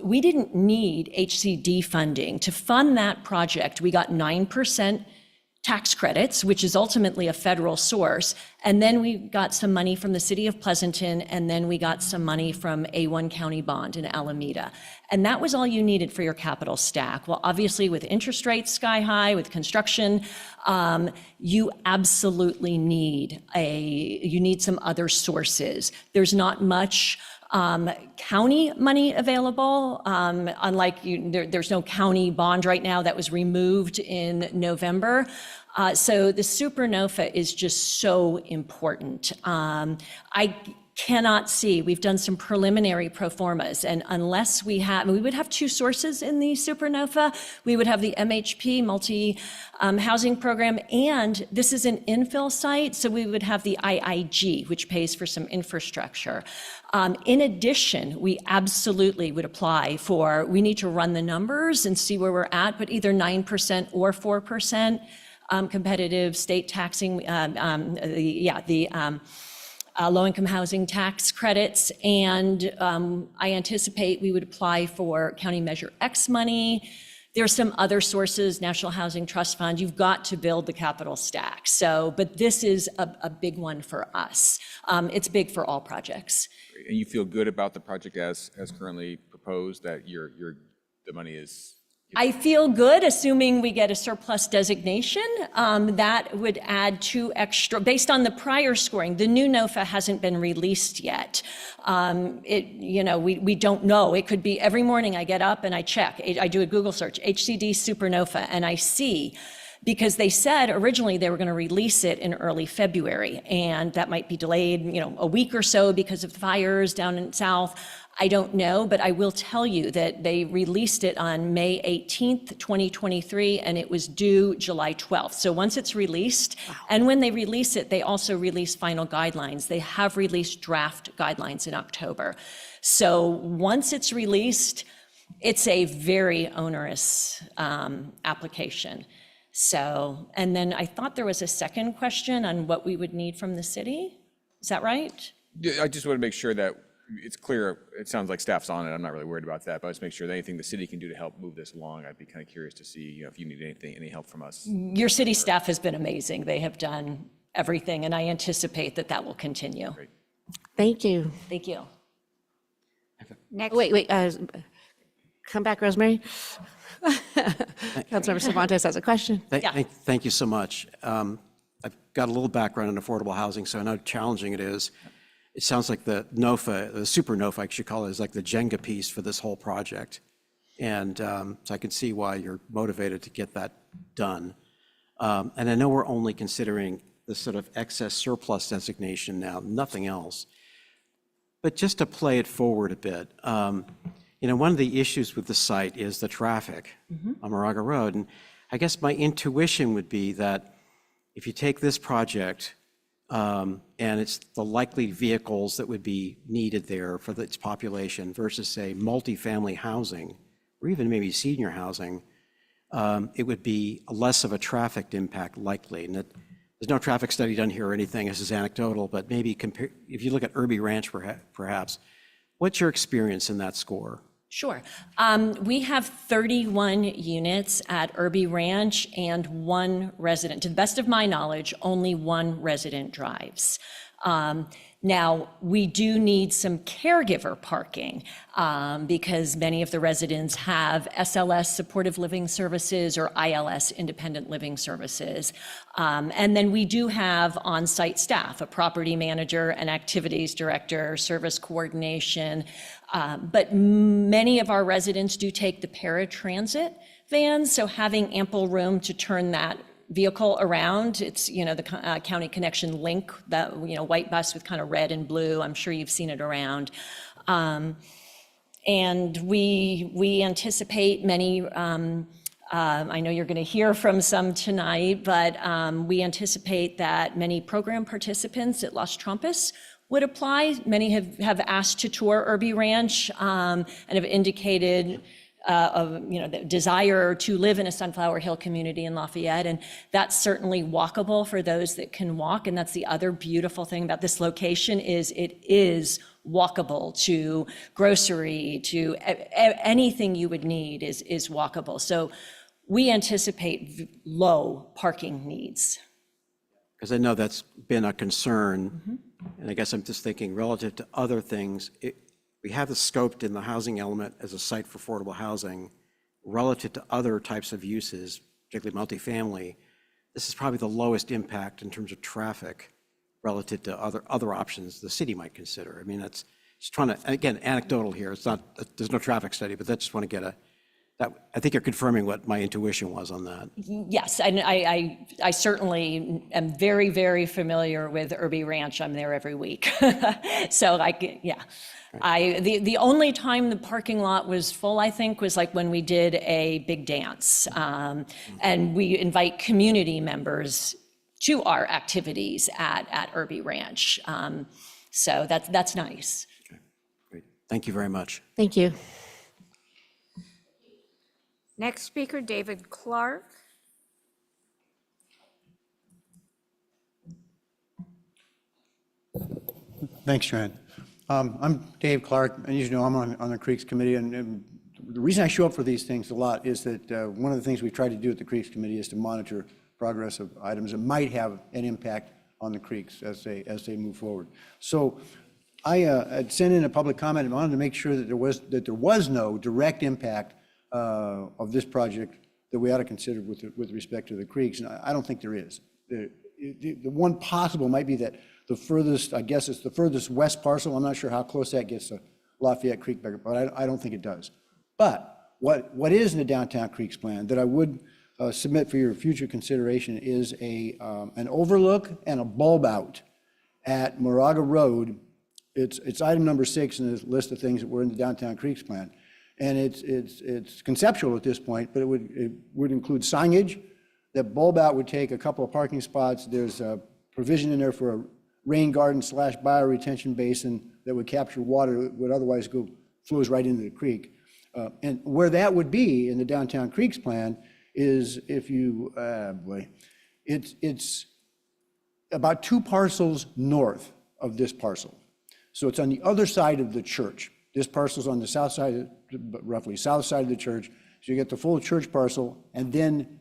we didn't need HCD funding. To fund that project, we got 9% tax credits, which is ultimately a federal source. And then we got some money from the city of Pleasanton, and then we got some money from A1 County Bond in Alameda. And that was all you needed for your capital stack. Well, obviously with interest rates sky high, with construction, you absolutely need some other sources. There's not much county money available, unlike there's no county bond right now. That was removed in November. So the Supernova is just so important. I cannot see, we've done some preliminary pro formas, and unless we would have 2 sources in the Supernova. We would have the MHP, multi-housing program, and this is an infill site, so we would have the IIG, which pays for some infrastructure. In addition, we absolutely would apply for, we need to run the numbers and see where we're at, but either 9% or 4% competitive state taxing, low-income housing tax credits, and I anticipate we would apply for County Measure X money. There's some other sources, National Housing Trust Fund. You've got to build the capital stack. So, but this is a big one for us. It's big for all projects. And you feel good about the project as currently proposed, that the money is? I feel good, assuming we get a surplus designation. That would add 2 extra, based on the prior scoring. The new NOFA hasn't been released yet. We don't know. It could be every morning I get up and I check. I do a Google search, HCD Supernova, and I see because they said originally they were going to release it in early February, and that might be delayed, a week or so because of the fires down in south. I don't know, but I will tell you that they released it on May 18th, 2023, and it was due July 12th. So once it's released, and when they release it, they also release final guidelines. They have released draft guidelines in October. So once it's released, it's a very onerous application. So, and then I thought there was a second question on what we would need from the city. Is that right? I just want to make sure that it's clear. It sounds like staff's on it. I'm not really worried about that, but let's make sure that anything the city can do to help move this along. I'd be kind of curious to see, if you need any help from us. Your city staff has been amazing. They have done everything, and I anticipate that that will continue. Great. Thank you. Thank you. Next, Wait, come back, Rosemary. Councilmember Cervantes has a question. Thank you so much. I've got a little background in affordable housing, so I know how challenging it is. It sounds like the NOFA, the super NOFA, I should call it, is like the Jenga piece for this whole project. And so I can see why you're motivated to get that done. And I know we're only considering the sort of excess surplus designation now, nothing else. But just to play it forward a bit, one of the issues with the site is the traffic on Moraga Road. And I guess my intuition would be that if you take this project and it's the likely vehicles that would be needed there for its population versus, say, multifamily housing or even maybe senior housing, it would be less of a traffic impact likely. And there's no traffic study done here or anything. This is anecdotal, but maybe if you look at Irby Ranch perhaps, what's your experience in that score? Sure. We have 31 units at Irby Ranch and one resident. To the best of my knowledge, only one resident drives. Now, we do need some caregiver parking because many of the residents have SLS, supportive living services, or ILS, independent living services. And then we do have on-site staff, a property manager, an activities director, service coordination. But many of our residents do take the paratransit vans, so having ample room to turn that vehicle around. It's, the County Connection Link, that, white bus with kind of red and blue. I'm sure you've seen it around. And we anticipate many, I know you're going to hear from some tonight, but we anticipate that many program participants at Las Trampas would apply. Many have asked to tour Irby Ranch and have indicated the desire to live in a Sunflower Hill community in Lafayette, and that's certainly walkable for those that can walk. And that's the other beautiful thing about this location is it is walkable to grocery, to anything you would need is walkable. So we anticipate low parking needs. Because I know that's been a concern, and I guess I'm just thinking relative to other things, we have the scoped in the housing element as a site for affordable housing relative to other types of uses, particularly multifamily. This is probably the lowest impact in terms of traffic relative to other options the city might consider. I mean, that's just trying to, again, anecdotal here. It's not, there's no traffic study, but I just want to get I think you're confirming what my intuition was on that. Yes, and I certainly am very, very familiar with Irby Ranch. I'm there every week. So the only time the parking lot was full, I think, was like when we did a big dance. And we invite community members to our activities at Irby Ranch. So that's nice. Okay, great. Thank you very much. Thank you. next speaker, David Clark. Thanks, Joanne. I'm Dave Clark, and as you know, I'm on the Creeks Committee, and the reason I show up for these things a lot is that one of the things we try to do at the Creeks Committee is to monitor progress of items that might have an impact on the creeks as they move forward. So I had sent in a public comment and wanted to make sure that there was no direct impact of this project that we ought to consider with respect to the creeks, and I don't think there is. The one possible might be that the furthest, I guess it's the furthest west parcel. I'm not sure how close that gets to Lafayette Creek, but I don't think it does. But what is in the Downtown Creeks plan that I would submit for your future consideration is an overlook and a bulb out at Moraga Road. It's item number 6 in the list of things that were in the Downtown Creeks plan. And it's conceptual at this point, but it would include signage. That bulb out would take a couple of parking spots. There's a provision in there for a rain garden / bioretention basin that would capture water that would otherwise flows right into the creek. And where that would be in the Downtown Creeks plan is if you, it's about 2 parcels north of this parcel. So it's on the other side of the church. This parcel's on the south side, roughly south side of the church. So you get the full church parcel, and then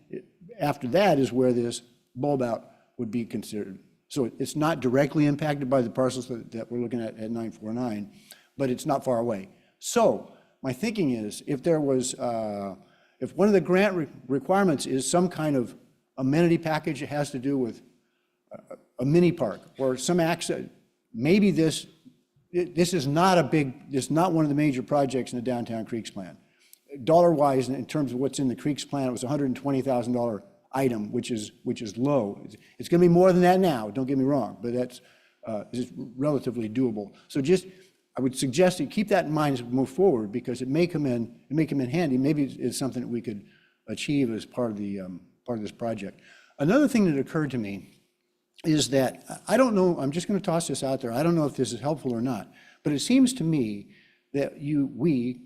after that is where this bulb out would be considered. So it's not directly impacted by the parcels that we're looking at 949, but it's not far away. So my thinking is, if there was, if one of the grant requirements is some kind of amenity package that has to do with a mini park or some access, maybe this is not one of the major projects in the Downtown Creeks plan. Dollar-wise, in terms of what's in the Creeks plan, it was a $120,000 item, which is low. It's going to be more than that now, don't get me wrong, but that's is relatively doable. So I would suggest you keep that in mind as we move forward, because it may come in handy. Maybe it's something that we could achieve as part of this project. Another thing that occurred to me is that, I don't know, I'm just going to toss this out there. I don't know if this is helpful or not, but it seems to me that we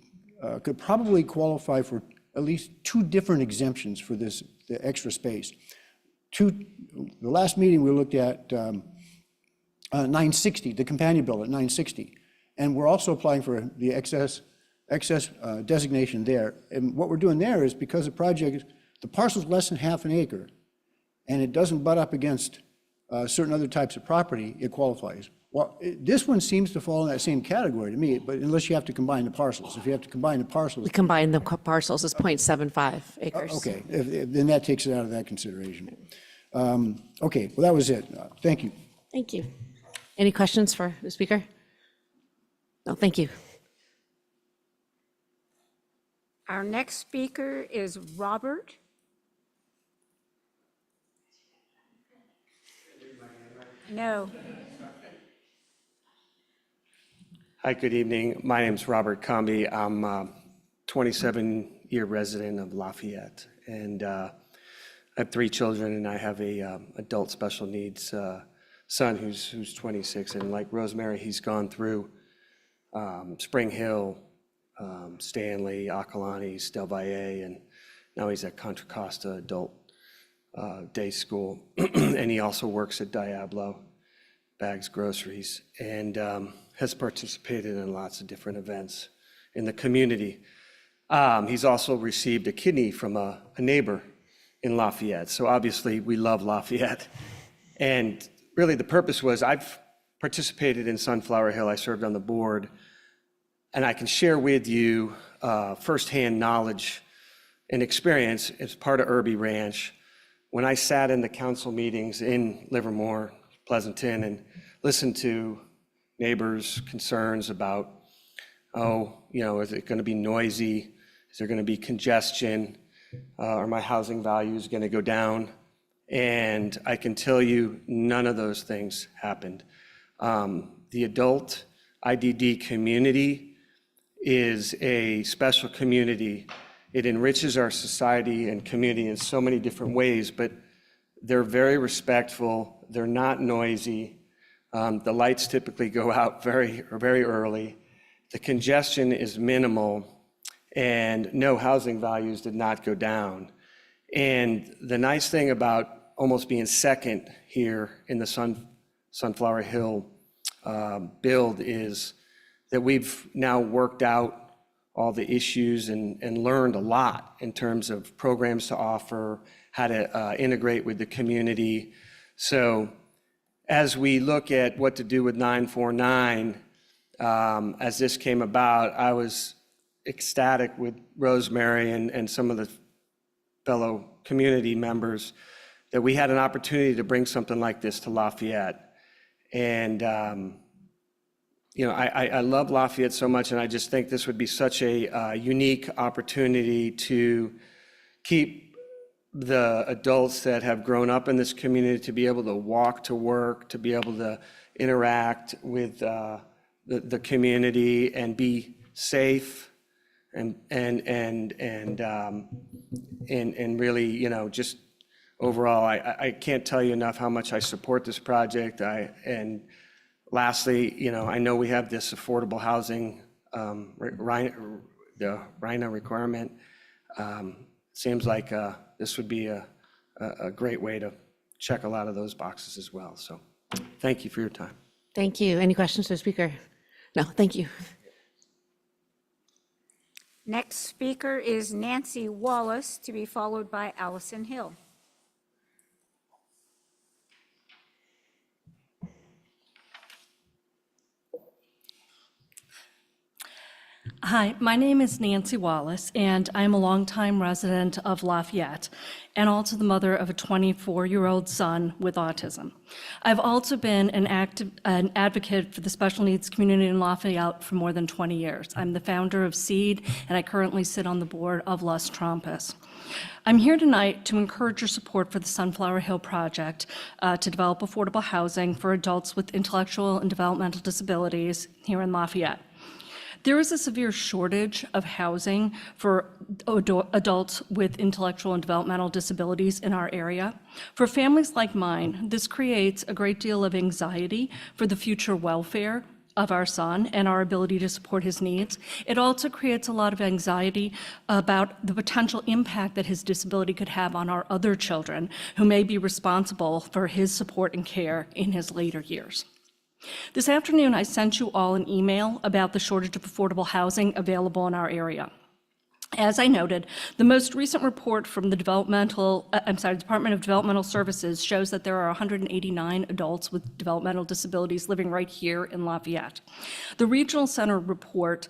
could probably qualify for at least 2 different exemptions for the extra space. The last meeting we looked at 960, the companion bill at 960, and we're also applying for the excess designation there. And what we're doing there is, because the parcel's less than half an acre, and it doesn't butt up against certain other types of property, it qualifies. Well, this one seems to fall in that same category to me, but unless you have to combine the parcels. If you have to combine the parcels. We combine the parcels as 0.75 acres. Okay, then that takes it out of that consideration. Okay, well, that was it. Thank you. Thank you. Any questions for the speaker? No, thank you. Our next speaker is Robert. No. Hi, good evening. My name's Robert Comby. I'm a 27-year resident of Lafayette, and I have 3 children, and I have a adult special needs son who's 26, and like Rosemary, he's gone through Spring Hill, Stanley, Acalanes, Del Valle, and now he's at Contra Costa Adult Day School, and he also works at Diablo Bags Groceries, and has participated in lots of different events in the community. He's also received a kidney from a neighbor in Lafayette, so obviously we love Lafayette. And really the purpose was, I've participated in Sunflower Hill, I served on the board, and I can share with you firsthand knowledge and experience as part of Irby Ranch. When I sat in the council meetings in Livermore, Pleasanton, and listened to neighbors' concerns about, is it going to be noisy? Is there going to be congestion? Are my housing values going to go down? And I can tell you, none of those things happened. The adult IDD community is a special community. It enriches our society and community in so many different ways, but they're very respectful. They're not noisy. The lights typically go out very early. The congestion is minimal, and no, housing values did not go down. And the nice thing about almost being second here in the Sunflower Hill build is that we've now worked out all the issues and learned a lot in terms of programs to offer, how to integrate with the community. So as we look at what to do with 949, as this came about, I was ecstatic with Rosemary and some of the fellow community members that we had an opportunity to bring something like this to Lafayette. And I love Lafayette so much, and I just think this would be such a unique opportunity to keep the adults that have grown up in this community to be able to walk to work, to be able to interact with the community and be safe and really, you know, just overall, I can't tell you enough how much I support this project. And lastly, you know, I know we have this affordable housing, the RHNA requirement. Seems like this would be a great way to check a lot of those boxes as well. So thank you for your time. Thank you. Any questions to the speaker? No, thank you. Next speaker is Nancy Wallace, to be followed by Allison Hill. Hi, my name is Nancy Wallace, and I'm a longtime resident of Lafayette, and also the mother of a 24-year-old son with autism. I've also been an advocate for the special needs community in Lafayette for more than 20 years. I'm the founder of SEED, and I currently sit on the board of Las Trampas. I'm here tonight to encourage your support for the Sunflower Hill project to develop affordable housing for adults with intellectual and developmental disabilities here in Lafayette. There is a severe shortage of housing for adults with intellectual and developmental disabilities in our area. For families like mine, this creates a great deal of anxiety for the future welfare of our son and our ability to support his needs. It also creates a lot of anxiety about the potential impact that his disability could have on our other children who may be responsible for his support and care in his later years. This afternoon, I sent you all an email about the shortage of affordable housing available in our area. As I noted, the most recent report from the Department of Developmental Services shows that there are 189 adults with developmental disabilities living right here in Lafayette. The Regional Center report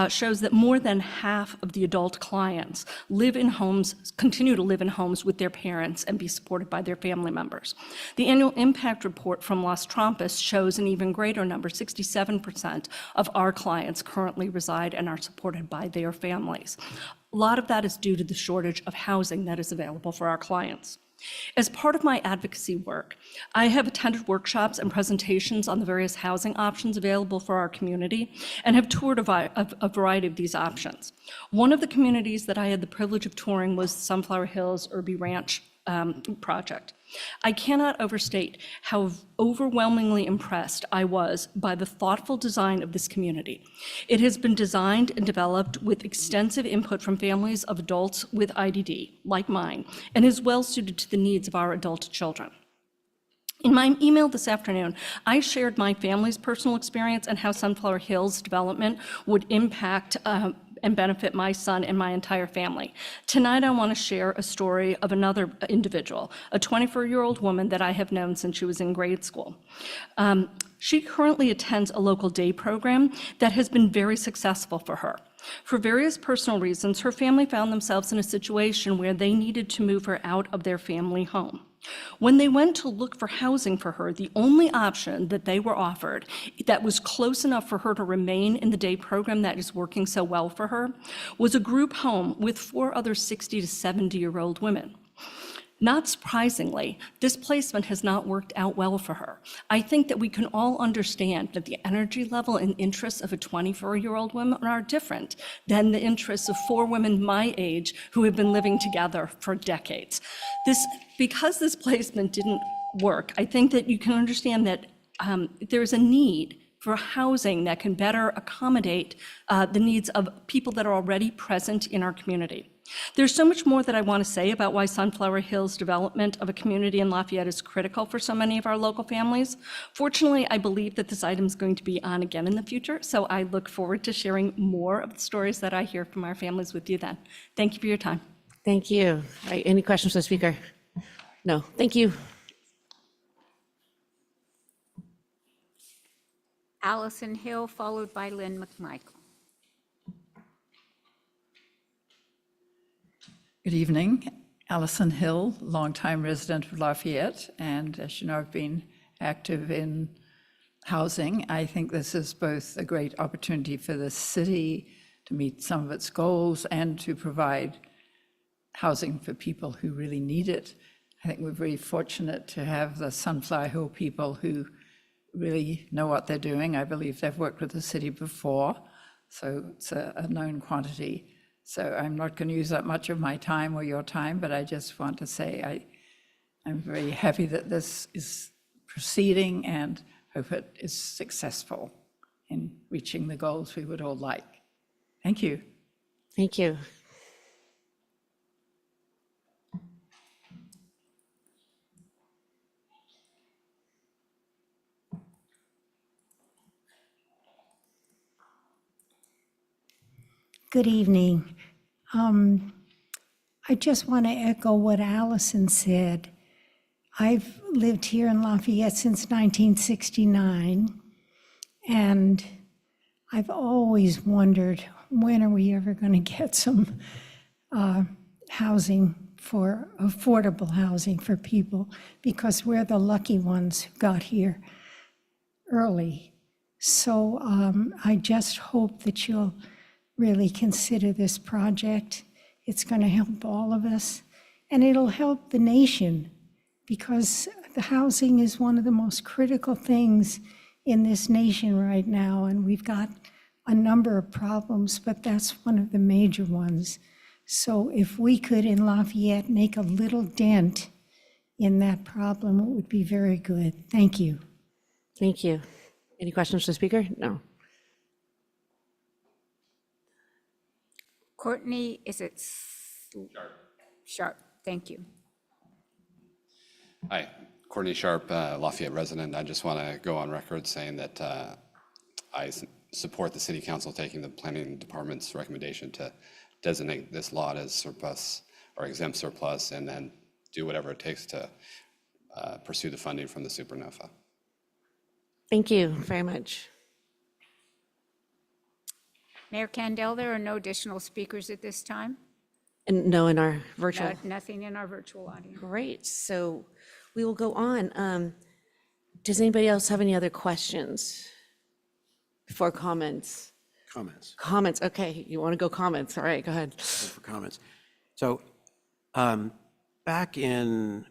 shows that more than half of the adult clients continue to live in homes with their parents and be supported by their family members. The annual impact report from Las Trampas shows an even greater number, 67% of our clients currently reside and are supported by their families. A lot of that is due to the shortage of housing that is available for our clients. As part of my advocacy work, I have attended workshops and presentations on the various housing options available for our community and have toured a variety of these options. One of the communities that I had the privilege of touring was Sunflower Hills Irby Ranch project. I cannot overstate how overwhelmingly impressed I was by the thoughtful design of this community. It has been designed and developed with extensive input from families of adults with IDD, like mine, and is well suited to the needs of our adult children. In my email this afternoon, I shared my family's personal experience and how Sunflower Hills development would impact and benefit my son and my entire family. Tonight, I want to share a story of another individual, a 24-year-old woman that I have known since she was in grade school. She currently attends a local day program that has been very successful for her. For various personal reasons, her family found themselves in a situation where they needed to move her out of their family home. When they went to look for housing for her, the only option that they were offered that was close enough for her to remain in the day program that is working so well for her was a group home with 4 other 60 to 70-year-old women. Not surprisingly, this placement has not worked out well for her. I think that we can all understand that the energy level and interests of a 24-year-old woman are different than the interests of 4 women my age who have been living together for decades. Because this placement didn't work, I think that you can understand that there's a need for housing that can better accommodate the needs of people that are already present in our community. There's so much more that I want to say about why Sunflower Hills development of a community in Lafayette is critical for so many of our local families. Fortunately, I believe that this item is going to be on again in the future, so I look forward to sharing more of the stories that I hear from our families with you then. Thank you for your time. Thank you. All right, any questions for the speaker? No, thank you. Allison Hill, followed by Lynn McMichael. Good evening. Allison Hill, longtime resident of Lafayette, and as you know, I've been active in housing. I think this is both a great opportunity for the city to meet some of its goals and to provide housing for people who really need it. I think we're very fortunate to have the Sunflower Hill people who really know what they're doing. I believe they've worked with the city before, so it's a known quantity. So I'm not going to use up much of my time or your time, but I just want to say I'm very happy that this is proceeding and hope it is successful in reaching the goals we would all like. Thank you. Thank you. Good evening. I just want to echo what Allison said. I've lived here in Lafayette since 1969, and I've always wondered, when are we ever going to get some affordable housing for people, because we're the lucky ones who got here early. So I just hope that you'll really consider this project. It's going to help all of us, and it'll help the nation, because the housing is one of the most critical things in this nation right now, and we've got a number of problems, but that's one of the major ones. So if we could, in Lafayette, make a little dent in that problem, it would be very good. Thank you. Thank you. Any questions to the speaker? No. Courtney, is it? Sharp, thank you. Hi, Courtney Sharp, Lafayette resident. I just want to go on record saying that I support the City Council taking the Planning Department's recommendation to designate this lot as surplus or exempt surplus, and then do whatever it takes to pursue the funding from the Supernova. Thank you very much. Mayor Kandel, there are no additional speakers at this time? And no, in our virtual. No, nothing in our virtual audience. Great, so we will go on. Does anybody else have any other questions before comments? Comments. Comments, okay, you want to go comments, all right, go ahead. For comments. So back in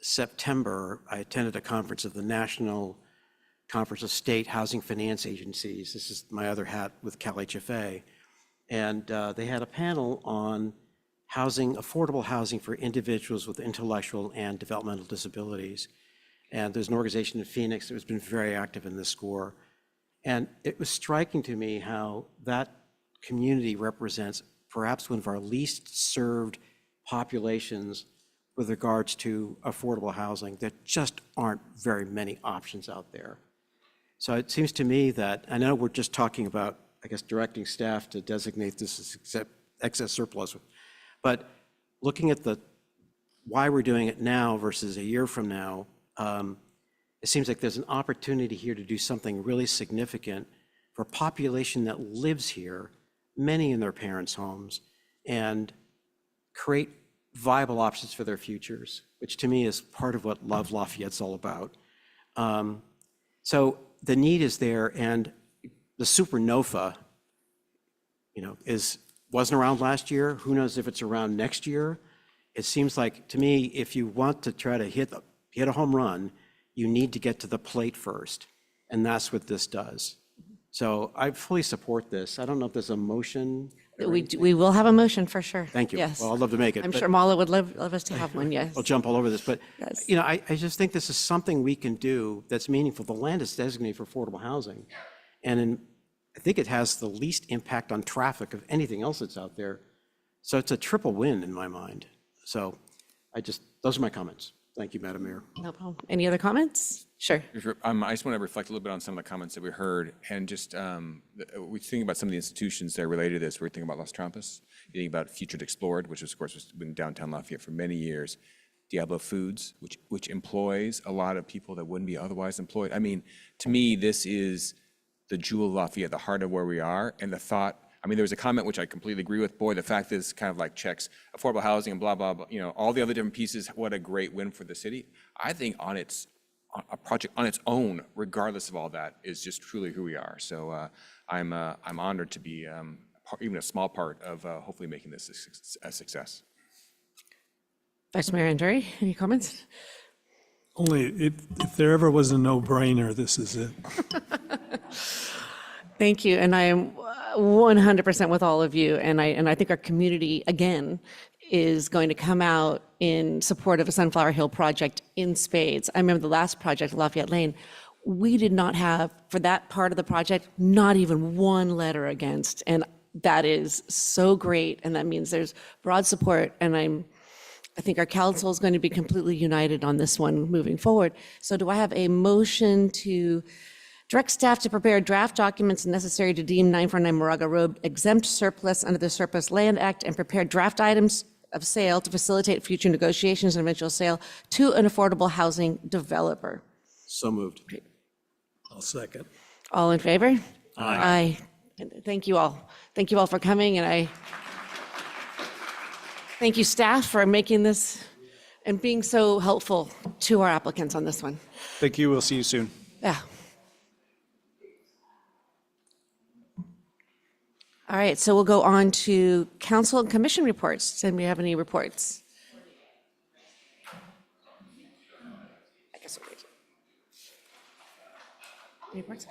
September, I attended a conference of the National Conference of State Housing Finance Agencies. This is my other hat with Cal HFA. And they had a panel on housing, affordable housing for individuals with intellectual and developmental disabilities. And there's an organization in Phoenix that has been very active in this score. And it was striking to me how that community represents perhaps one of our least served populations with regards to affordable housing. There just aren't very many options out there. So it seems to me that, I know we're just talking about, I guess, directing staff to designate this as excess surplus, but looking at why we're doing it now versus a year from now, it seems like there's an opportunity here to do something really significant for a population that lives here, many in their parents' homes, and create viable options for their futures, which to me is part of what Love Lafayette's all about. So the need is there, and the Supernova, wasn't around last year. Who knows if it's around next year? It seems like, to me, if you want to try to hit a home run, you need to get to the plate first, and that's what this does. So I fully support this. I don't know if there's a motion. We will have a motion for sure. Thank you. Yes. Well, I'd love to make it. I'm but sure Mala would love us to have one, yes. I'll jump all over this, but Yes. I just think this is something we can do that's meaningful. The land is designated for affordable housing, and I think it has the least impact on traffic of anything else that's out there. So it's a triple win in my mind. So those are my comments. Thank you, Madam Mayor. No problem. Any other comments? Sure. I just want to reflect a little bit on some of the comments that we heard, and just we think about some of the institutions that are related to this. We're thinking about Las Trampas, you think about Future Explored, which of course has been downtown Lafayette for many years, Diablo Foods, which employs a lot of people that wouldn't be otherwise employed. I mean, to me, this is the jewel of Lafayette, the heart of where we are, and the thought. I mean, there was a comment which I completely agree with. Boy, the fact is kind of like checks affordable housing and blah, blah, blah, all the other different pieces, what a great win for the city. I think a project on its own, regardless of all that, is just truly who we are. So I'm honored to be even a small part of hopefully making this a success. Vice Mayor Andrew, any comments? Only if there ever was a no-brainer, this is it. Thank you, and I am 100% with all of you, and I think our community, again, is going to come out in support of a Sunflower Hill project in spades. I remember the last project, Lafayette Lane, we did not have, for that part of the project, not even one letter against, and that is so great, and that means there's broad support, and I think our council is going to be completely united on this one moving forward. So do I have a motion to direct staff to prepare draft documents necessary to deem 949 Moraga Road exempt surplus under the Surplus Land Act and prepare draft items of sale to facilitate future negotiations and eventual sale to an affordable housing developer? So moved. I'll second. All in favor? Aye. Thank you all. Thank you all for coming, and I thank you, staff, for making this and being so helpful to our applicants on this one. Thank you. We'll see you soon. Yeah. All right, so we'll go on to council and commission reports. Does anybody have any reports? I guess we'll wait. Any reports?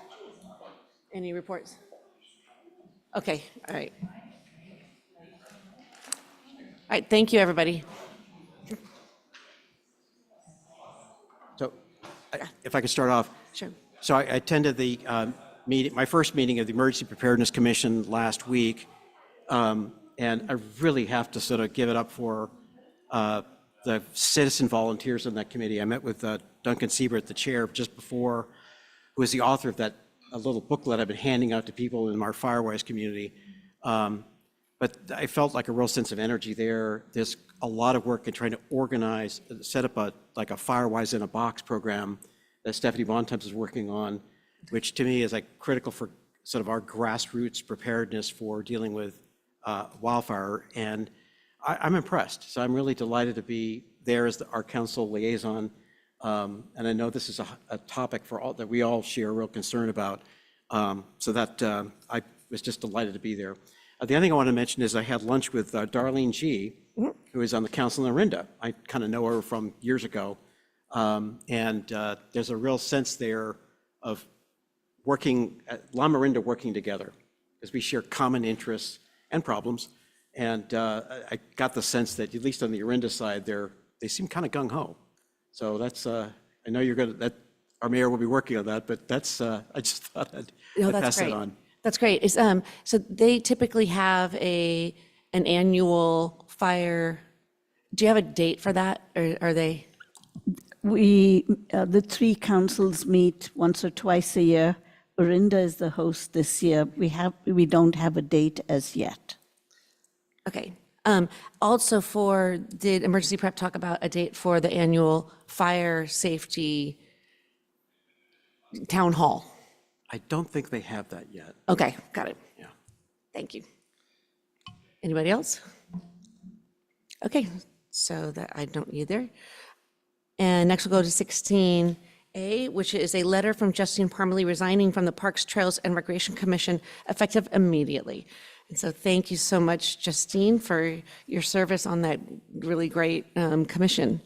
Any reports? Okay, all right. All right, thank you, everybody. So if I could start off. Sure. So I attended the meeting, my first meeting of the Emergency Preparedness Commission last week. And I really have to sort of give it up for the citizen volunteers on that committee. I met with Duncan Siebert, the chair, just before, who is the author of that a little booklet I've been handing out to people in our Firewise community. But I felt like a real sense of energy there. There's a lot of work in trying to organize, set up a Firewise in a Box program that Stephanie Bontemps is working on, which to me is like critical for sort of our grassroots preparedness for dealing with wildfire. And I'm impressed. So I'm really delighted to be there as our council liaison. And I know this is a topic for all that we all share a real concern about. So that I was just delighted to be there. The other thing I want to mention is I had lunch with Darlene G., who is on the council in Orinda. I kind of know her from years ago. And there's a real sense there of working, La Morinda working together, because we share common interests and problems. And I got the sense that, at least on the Orinda side, they seem kind of gung-ho. So that's, I know you're going to, our mayor will be working on that, but that's, I just thought I'd pass that on. That's great. So they typically have an annual fire. Do you have a date for that, or are they? The three councils meet once or twice a year. Orinda is the host this year. We don't have a date as yet. Okay. Also, did Emergency Prep talk about a date for the annual fire safety town hall? I don't think they have that yet. Okay, got it. Yeah. Thank you. Anybody else? Okay, so that I don't either. And next we'll go to 16A, which is a letter from Justine Parmalee resigning from the Parks, Trails, and Recreation Commission effective immediately. And so thank you so much, Justine, for your service on that really great commission.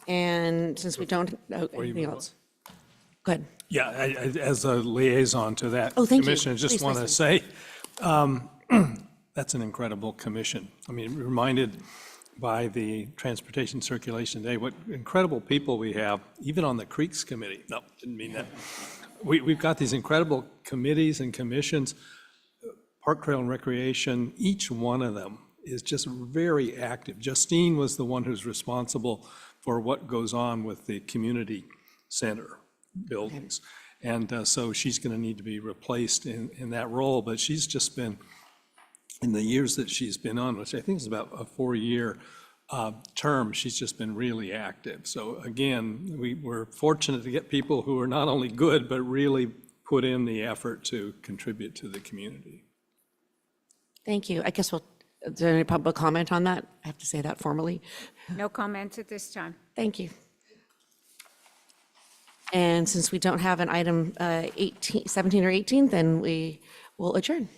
And since we don't, anything else? Go ahead. Yeah, as a liaison to that thank you. commission, I just Please, want to please. say, that's an incredible commission. I mean, reminded by the Transportation Circulation Day, what incredible people we have, even on the Creeks Committee. No, didn't mean that. We've got these incredible committees and commissions, Park, Trail, and Recreation. Each one of them is just very active. Justine was the one who's responsible for what goes on with the community center buildings. And so she's going to need to be replaced in that role, but she's just been, in the years that she's been on, which I think is about a 4-year term, she's just been really active. So again, we're fortunate to get people who are not only good, but really put in the effort to contribute to the community. Thank you. I guess is there any public comment on that? I have to say that formally. No comments at this time. Thank you. And since we don't have an item 17 or 18, then we will adjourn.